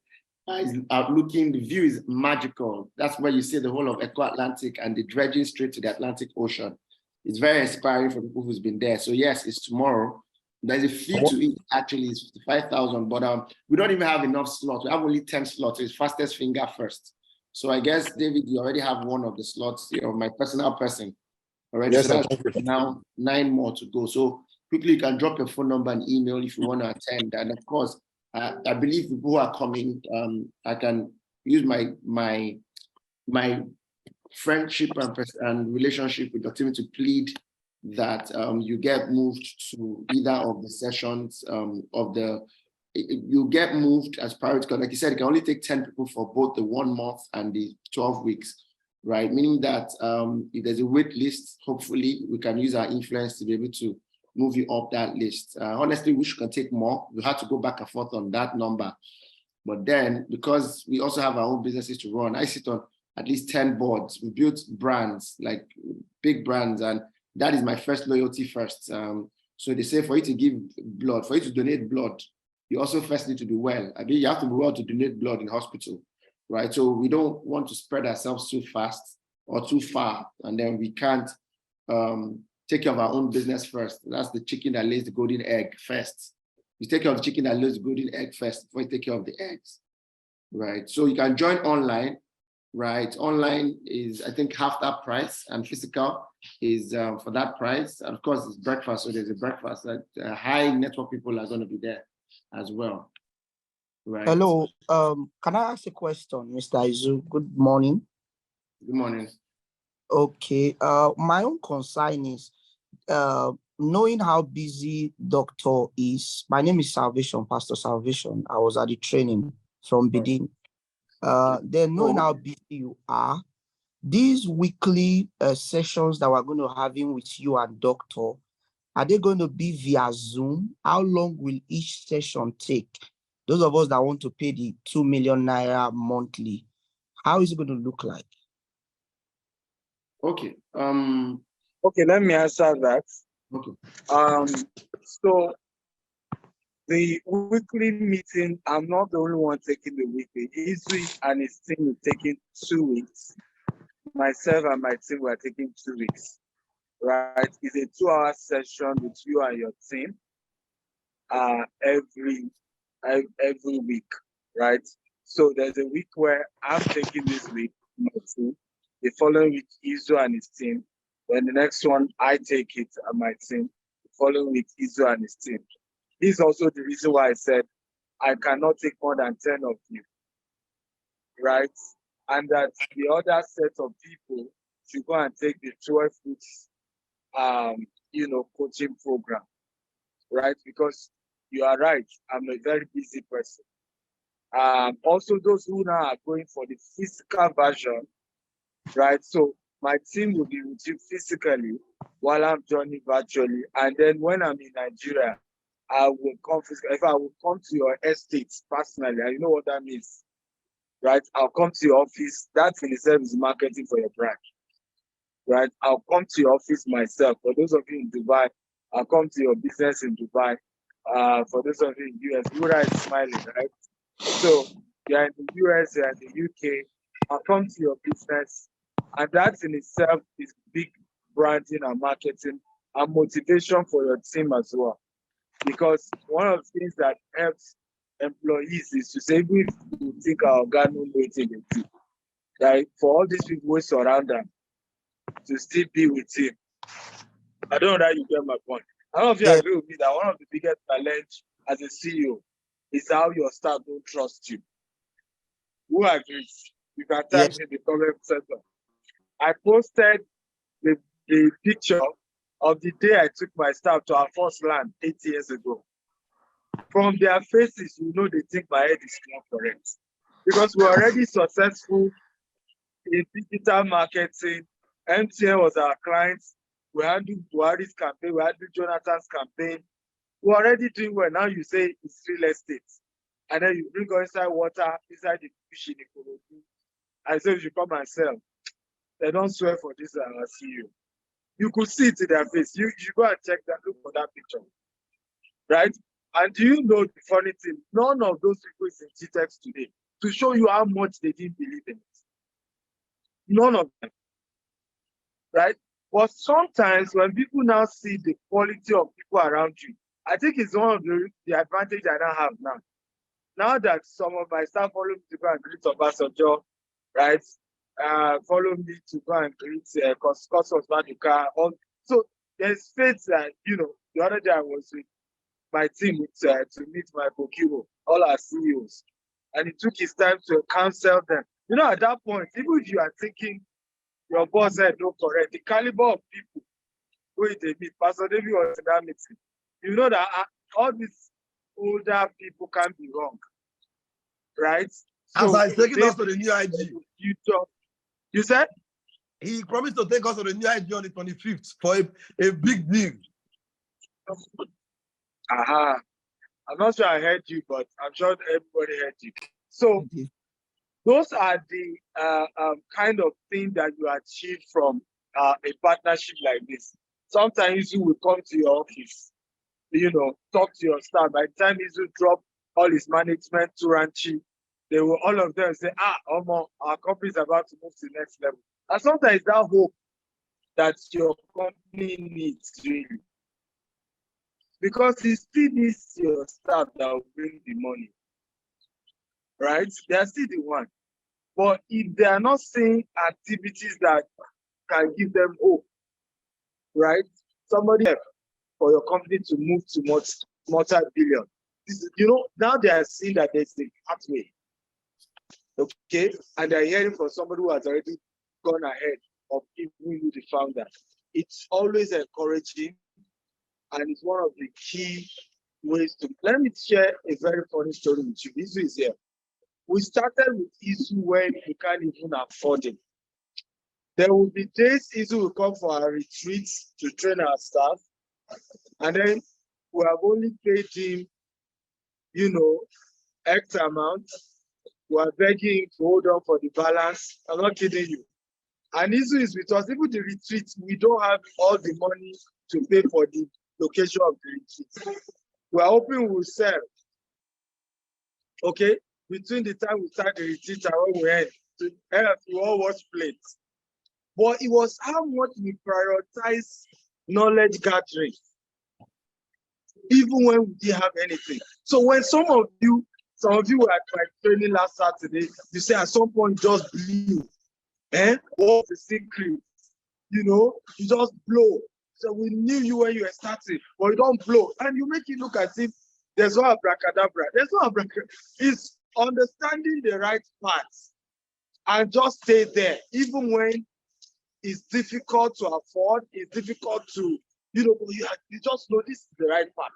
The view is magical. That's where you see the whole of Echo Atlantic and the dredging straight to the Atlantic Ocean. It's very inspiring for people who's been there. So yes, it's tomorrow. There's a fee to eat, actually, it's 55,000, but we don't even have enough slots. We have only 10 slots. So it's fastest finger first. So I guess, David, you already have one of the slots, my personal person already. Yes, so sir. that's now 9 more to go. So quickly, you can drop your phone number and email if you want to attend. And of course, I believe people who are coming, I can use my friendship and relationship with Dr. Tim to plead that you get moved to either of the sessions you get moved as priority, because like you said, it can only take 10 people for both the 1 month and the 12 weeks, right? Meaning that if there's a wait list, hopefully we can use our influence to be able to move you up that list. Honestly, we can take more. We had to go back and forth on that number. But then, because we also have our own businesses to run, I sit on at least 10 boards. We built brands, like big brands, and that is my first loyalty first. So they say for you to give blood, for you to donate blood, you also first need to be well. I mean, you have to be well to donate blood in hospital, right? So we don't want to spread ourselves too fast or too far, and then we can't take care of our own business first. That's the chicken that lays the golden egg first. You take care of the chicken that lays the golden egg first before you take care of the eggs, right? So you can join online, right? Online is, I think, half that price, and physical is for that price. And of course, it's breakfast, so there's a breakfast that high network people are going to be there as well, right? Hello, can I ask a question, Mr. Aizu? Good morning. Good morning. Okay, my own concern is knowing how busy doctor is. My name is Salvation, Pastor Salvation. I was at the training from Bedin. Then knowing how busy you are, these weekly sessions that we're going to have with you and doctor, are they going to be via Zoom? How long will each session take? Those of us that want to pay the 2 million naira monthly, how is it going to look like? Okay. Okay, let me answer that. Okay. So the weekly meeting, I'm not the only one taking the weekly. Izzy and his team is taking 2 weeks. Myself and my team were taking 2 weeks. Right? It's a 2-hour session with you and your team every week, right? So there's a week where I'm taking this week, my team. The following week, Izo and his team. Then the next one, I take it and my team. The following week, Izo and his team. This is also the reason why I said I cannot take more than 10 of you. right? And that the other set of people should go and take the 12 weeks, coaching program, right? Because you are right, I'm a very busy person. Also, those who now are going for the physical version, right? So my team will be with you physically while I'm joining virtually. And then when I'm in Nigeria, I will come physically. If I will come to your estate personally, and you know what that means, right? I'll come to your office. That in itself is marketing for your brand, right? I'll come to your office myself. For those of you in Dubai, I'll come to your business in Dubai. For those of you in US, Rura is smiling, right? So you're in the US, you're in the UK, I'll come to your business. And that in itself is big branding and marketing and motivation for your team as well. Because one of the things that helps employees is to say, if you think our organic waiting, right? For all these people who surround them to still be with him. I don't know that you get my point. I don't know if you agree with me that one of the biggest challenge as a CEO is how your staff don't trust you. Who agrees? You can type in the comment section. I posted the picture of the day I took my staff to our first land 8 years ago. From their faces, you know they think my head is not correct. Because we're already successful in digital marketing. MTN was our client. We handled Buhari's campaign. We handled Jonathan's campaign. We're already doing well. Now you say it's real estate. And then you bring inside water, inside the fish in the Korodu. And so you come and sell. They don't swear for this CEO. You could see it in their face. You go and check that, look for that picture. Right? And do you know the funny thing? None of those people is in GTEX today to show you how much they didn't believe in it. None of them. Right? But sometimes when people now see the quality of people around you, I think it's one of the advantage I now have now. Now that some of my staff follow me to go and greet Obasanjo, right? Follow me to go and greet Cosmos Maduka. So there's faith that, the other day I was with my team to meet my Bokiro, all our CEOs. And he took his time to counsel them. At that point, even if you are thinking your boss said no correct, the caliber of people who they meet, Pastor David was in that meeting. You know that all these older people can be wrong, right? As So I taking us to the new IG. You said? He promised to take us to the new IG on the 25th for a big deal. I'm not sure I heard you, but I'm sure everybody heard you. So those are the kind of thing that you achieve from a partnership like this. Sometimes you will come to your office, talk to your staff. By the time you drop all his management to Ranchi, they will all of them say, our company is about to move to the next level. And sometimes that hope that your company needs really. Because it still needs your staff that will bring the money. Right? They are still the one. But if they are not seeing activities that can give them hope, right? Somebody for your company to move to multi-billion. Now they are seeing that there's a pathway. Okay? And they're hearing from somebody who has already gone ahead of giving you the founder. It's always encouraging, and it's one of the key ways to. Let me share a very funny story with you. Izu is here. We started with Izu when we can't even afford it. There will be days Izu will come for our retreats to train our staff, and then we have only paid him, X amount. We are begging him to hold on for the balance. I'm not kidding you. And Izu is with us. Even the retreats, we don't have all the money to pay for the location of the retreat. We are hoping we'll sell. Okay? Between the time we start the retreat and when we end, to help we all watch plates. But it was how much we prioritize knowledge gathering, even when we didn't have anything. So when some of you were at my training last Saturday, you say at some point just blew. What's the secret? You just blow. So we knew you when you were starting, but you don't blow. And you make it look as if there's no abracadabra. There's no abracadabra. It's understanding the right parts and just stay there, even when it's difficult to afford, it's difficult to, you just know this is the right path.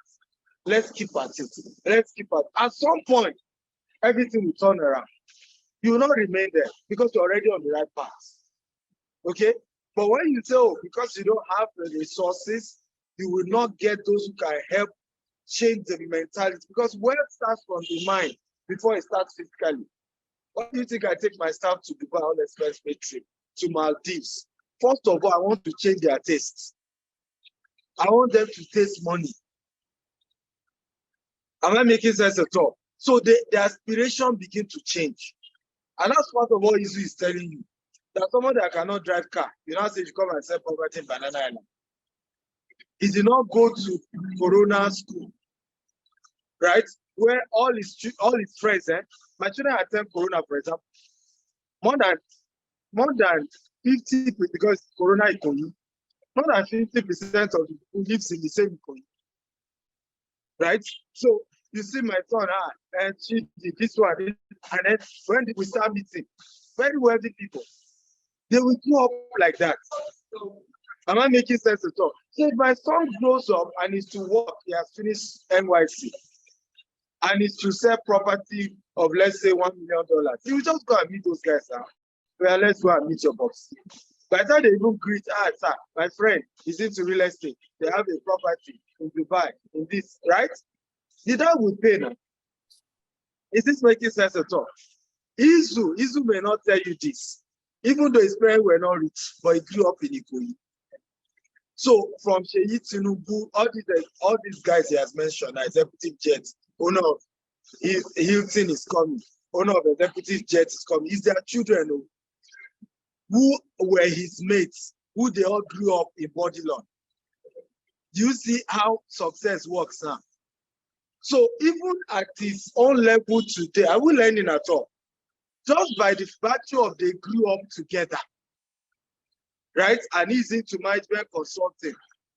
Let's keep at it. Let's keep at it. At some point, everything will turn around. You will not remain there because you're already on the right path. Okay? But when you say, oh, because you don't have the resources, you will not get those who can help change the mentality, because wealth starts from the mind before it starts physically. What do you think I take my staff to Dubai on express pay trip, to Maldives? First of all, I want to change their tastes. I want them to taste money. Am I making sense at all? So the aspiration begin to change. And that's part of what Isu is telling you. That someone that cannot drive car, you now say you come and sell property in Banana Island. He did not go to Corona school, right? Where all his friends, my children attend Corona, for example, more than 50, because Corona is going, more than 50% of the people lives in the same economy, right? So you see my son, and she did this one, and then when we start meeting, very wealthy people, they will grow up like that. Am I making sense at all? So if my son grows up and is to work, he has finished NYC, and is to sell property of, let's say, $1 million, he will just go and meet those guys now. Well, let's go and meet your boss. By the time they even greet, sir, my friend is into real estate. They have a property in Dubai, in this, right? The dad will pay now. Is this making sense at all? Izu may not tell you this, even though his parents were not rich, but he grew up in Ikoyi. So from Sheyi Tinubu, all these guys he has mentioned, executive jet, owner of Hilton is coming, owner of executive jet is coming. It's their children who were his mates, who they all grew up in Bodilon. Do you see how success works now? So even at his own level today, I will learn it at all. Just by the virtue of they grew up together, right? And he's into management consulting.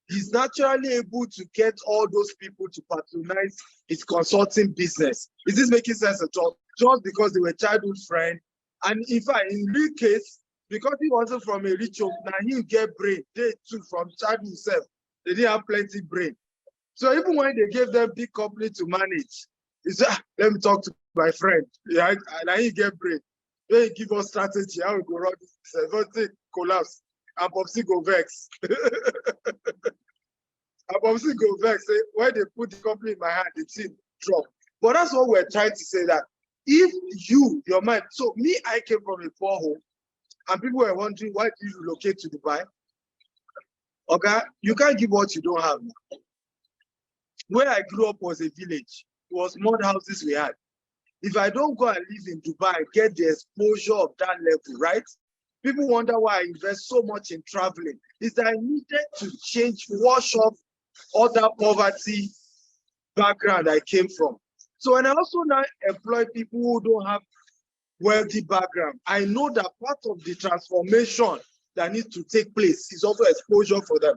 He's naturally able to get all those people to patronize his consulting business. Is this making sense at all? Just because they were childhood friends. And in fact, in real case, because he wasn't from a rich home, now he get brain. They too, from childhood himself, they didn't have plenty brain. So even when they gave them big company to manage, he said, let me talk to my friend. Yeah, and I get brain. They give us strategy, how we go run this, everything collapse. And Popsy go vex. And Popsy go vex. Say, when they put the company in my hand, the team drop. But that's what we're trying to say, that if your mind, so me, I came from a poor home, and people were wondering, why did you relocate to Dubai? Okay, you can't give what you don't have. Where I grew up was a village. It was mud houses we had. If I don't go and live in Dubai and get the exposure of that level, right? People wonder why I invest so much in traveling. Is that I needed to wash off all that poverty background I came from. So when I also now employ people who don't have wealthy background, I know that part of the transformation that needs to take place is also exposure for them.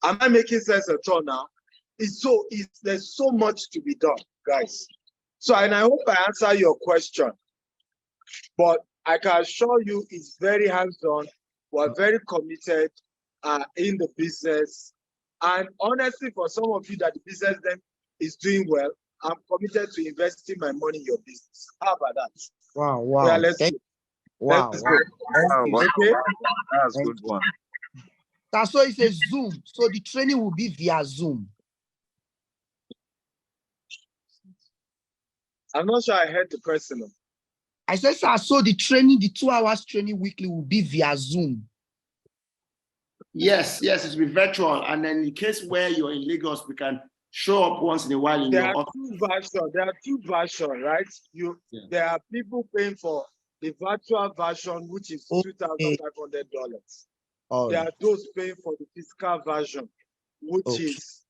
Am I making sense at all now? There's so much to be done, guys. So, and I hope I answer your question. But I can assure you it's very hands-on. We're very committed in the business. And honestly, for some of you that the business then is doing well, I'm committed to investing my money in your business. How about that? Wow. Yeah, let's go. Wow. Let's go. Okay. That's a good one. So it's a Zoom. So the training will be via Zoom. I'm not sure I heard the question. I said, sir, so the 2 hours training weekly will be via Zoom. Yes, it will be virtual. And then in case where you're in Lagos, we can show up once in a while in There your are office. There are two versions, right? There are people paying for the virtual version, which is $2,500. There are those paying for the physical version, which is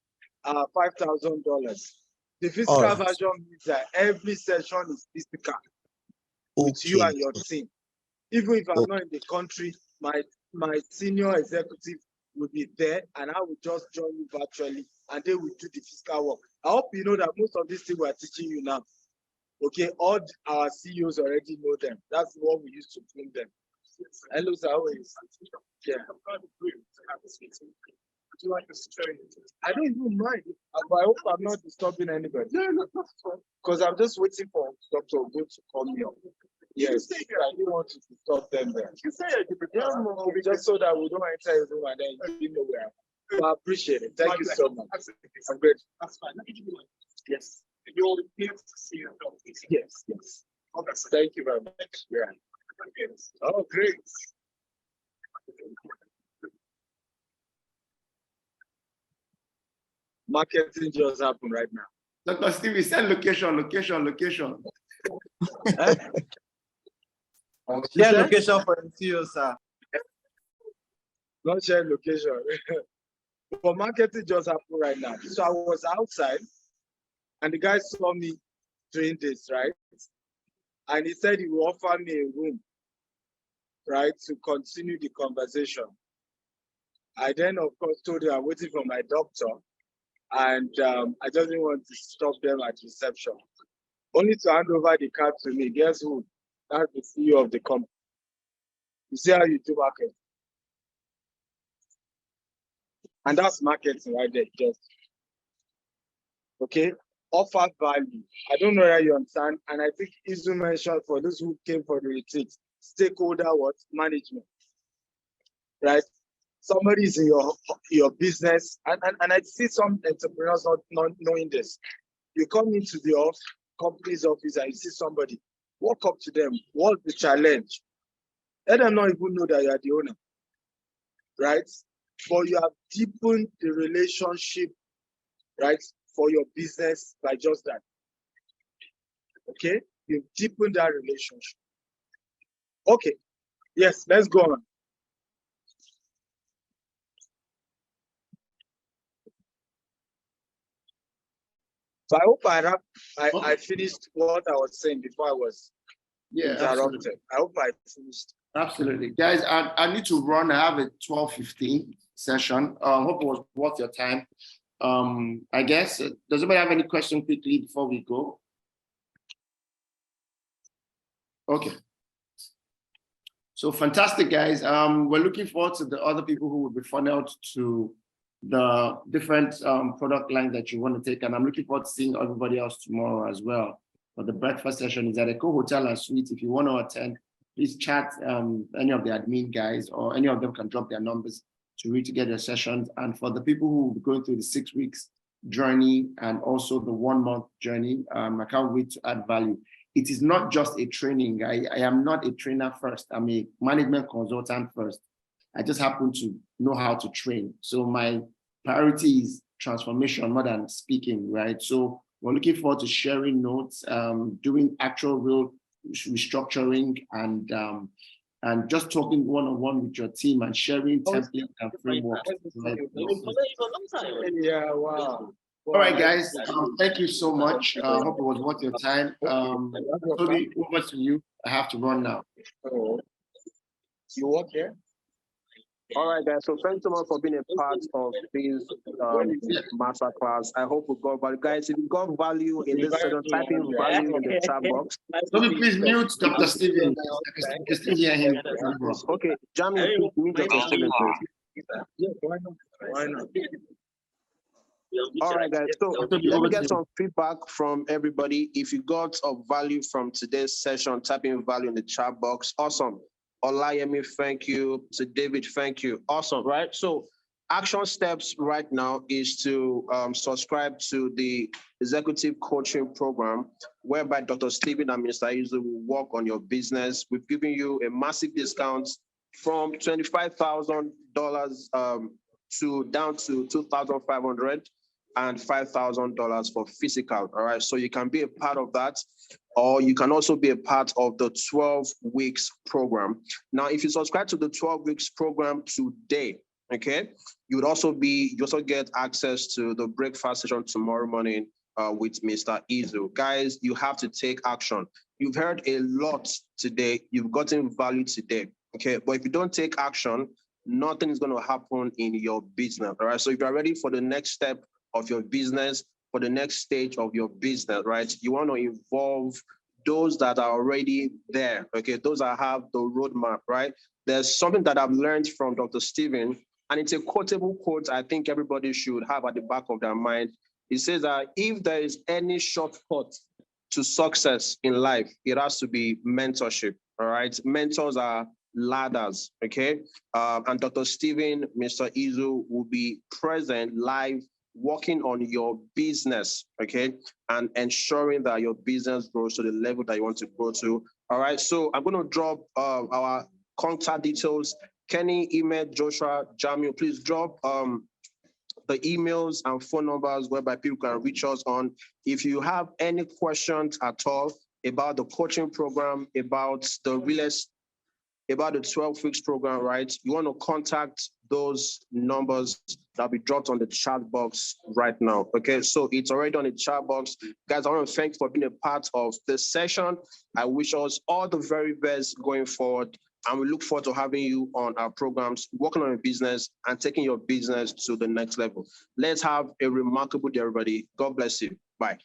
$5,000. The physical version means that every session is physical with you and your team. Even if I'm not in the country, my senior executive will be there, and I will just join you virtually, and they will do the physical work. I hope you know that most of these things we are teaching you now, Okay, all our CEOs already know them. That's what we used to film them. Hello, sir. How are you? Yeah. I don't even mind. But I hope I'm not disturbing anybody. Because I'm just waiting for Dr. Good to call me up. Yes, I didn't want to disturb them there. Yeah, no, just so that we don't enter his room and then you know where. But I appreciate it. Thank you so much. I'm great. That's fine. Yes. You'll be able to see it. Yes, yes. Thank you very much. Yeah. Oh, great. Marketing just happened right now. Dr. Stevie, send location. Share location for MCO, sir. Not share location. But marketing just happened right now. So I was outside and the guy saw me doing this, right? And he said he will offer me a room, right, to continue the conversation. I then, of course, told him I'm waiting for my doctor. And I just didn't want to stop them at reception. Only to hand over the card to me. Guess who? That's the CEO of the company. You see how you do marketing. And that's marketing right there, just. Okay? Offer value. I don't know whether you understand. And I think Izu mentioned for those who came for the retreat, stakeholder what? Management. Right? Somebody is in your business. And I see some entrepreneurs not knowing this. You come into the company's office and you see somebody. Walk up to them. What's the challenge? Let them not even know that you are the owner. Right? But you have deepened the relationship, right, for your business by just that. Okay? You've deepened that relationship. Okay. Yes, let's go on. So I hope I finished what I was saying before I was interrupted. Absolutely. I hope I finished. Absolutely. Guys, I need to run. I have a 12:15 session. Hope it was worth your time. I guess, does anybody have any question quickly before we go? Okay. So fantastic, guys. We're looking forward to the other people who will be funneled to the different product lines that you want to take. And I'm looking forward to seeing everybody else tomorrow as well. But the breakfast session is at Echo Hotel and Suite. If you want to attend, please chat any of the admin guys, or any of them can drop their numbers to read to get their sessions. And for the people who will be going through the 6 weeks journey and also the 1 month journey, I can't wait to add value. It is not just a training. I am not a trainer first. I'm a management consultant first. I just happen to know how to train. So my priority is transformation more than speaking, right? So we're looking forward to sharing notes, doing actual real restructuring, and just talking one-on-one with your team and sharing templates and frameworks. Yeah, wow. All right, guys. Thank you so much. Hope it was worth your time. Toby, over to you. I have to run now. You work here? All right, guys. So thanks so much for being a part of this masterclass. I hope we got value. Guys, if you got value in this session, type in value in the chat box. Toby, please mute Dr. Steven. I can still hear him. Okay, Jamie, mute Dr. Steven, please. Yes, why not? Why not? All right, guys. So let me get some feedback from everybody. If you got a value from today's session, type in value in the chat box. Awesome. Olayemi, thank you. So David, thank you. Awesome, right? So action steps right now is to subscribe to the executive coaching program, whereby Dr. Stephen and Mr. Izu will work on your business. We've given you a massive discount from $25,000 to down to $2,500 and $5,000 for physical. All right, so you can be a part of that, or you can also be a part of the 12 weeks program. Now, if you subscribe to the 12 weeks program today, okay, you also get access to the breakfast session tomorrow morning with Mr. Izu. Guys, you have to take action. You've heard a lot today. You've gotten value today, okay? But if you don't take action, nothing is going to happen in your business, all right? So if you're ready for the next step of your business, for the next stage of your business, right? You want to involve those that are already there, okay? Those that have the roadmap, right? There's something that I've learned from Dr. Stephen, and it's a quotable quote I think everybody should have at the back of their mind. It says that if there is any shortcut to success in life, it has to be mentorship, all right? Mentors are ladders, okay? And Dr. Stephen, Mr. Izu will be present live working on your business, okay? And ensuring that your business grows to the level that you want to grow to. All right, so I'm gonna drop our contact details. Kenny, email, Joshua, Jamil, please drop the emails and phone numbers whereby people can reach us on. If you have any questions at all about the coaching program, about the about the 12 weeks program, right? You want to contact those numbers that'll be dropped on the chat box right now. Okay, so it's already on the chat box. Guys, I want to thank you for being a part of this session. I wish us all the very best going forward. And we look forward to having you on our programs, working on your business and taking your business to the next level. Let's have a remarkable day, everybody. God bless you. Bye.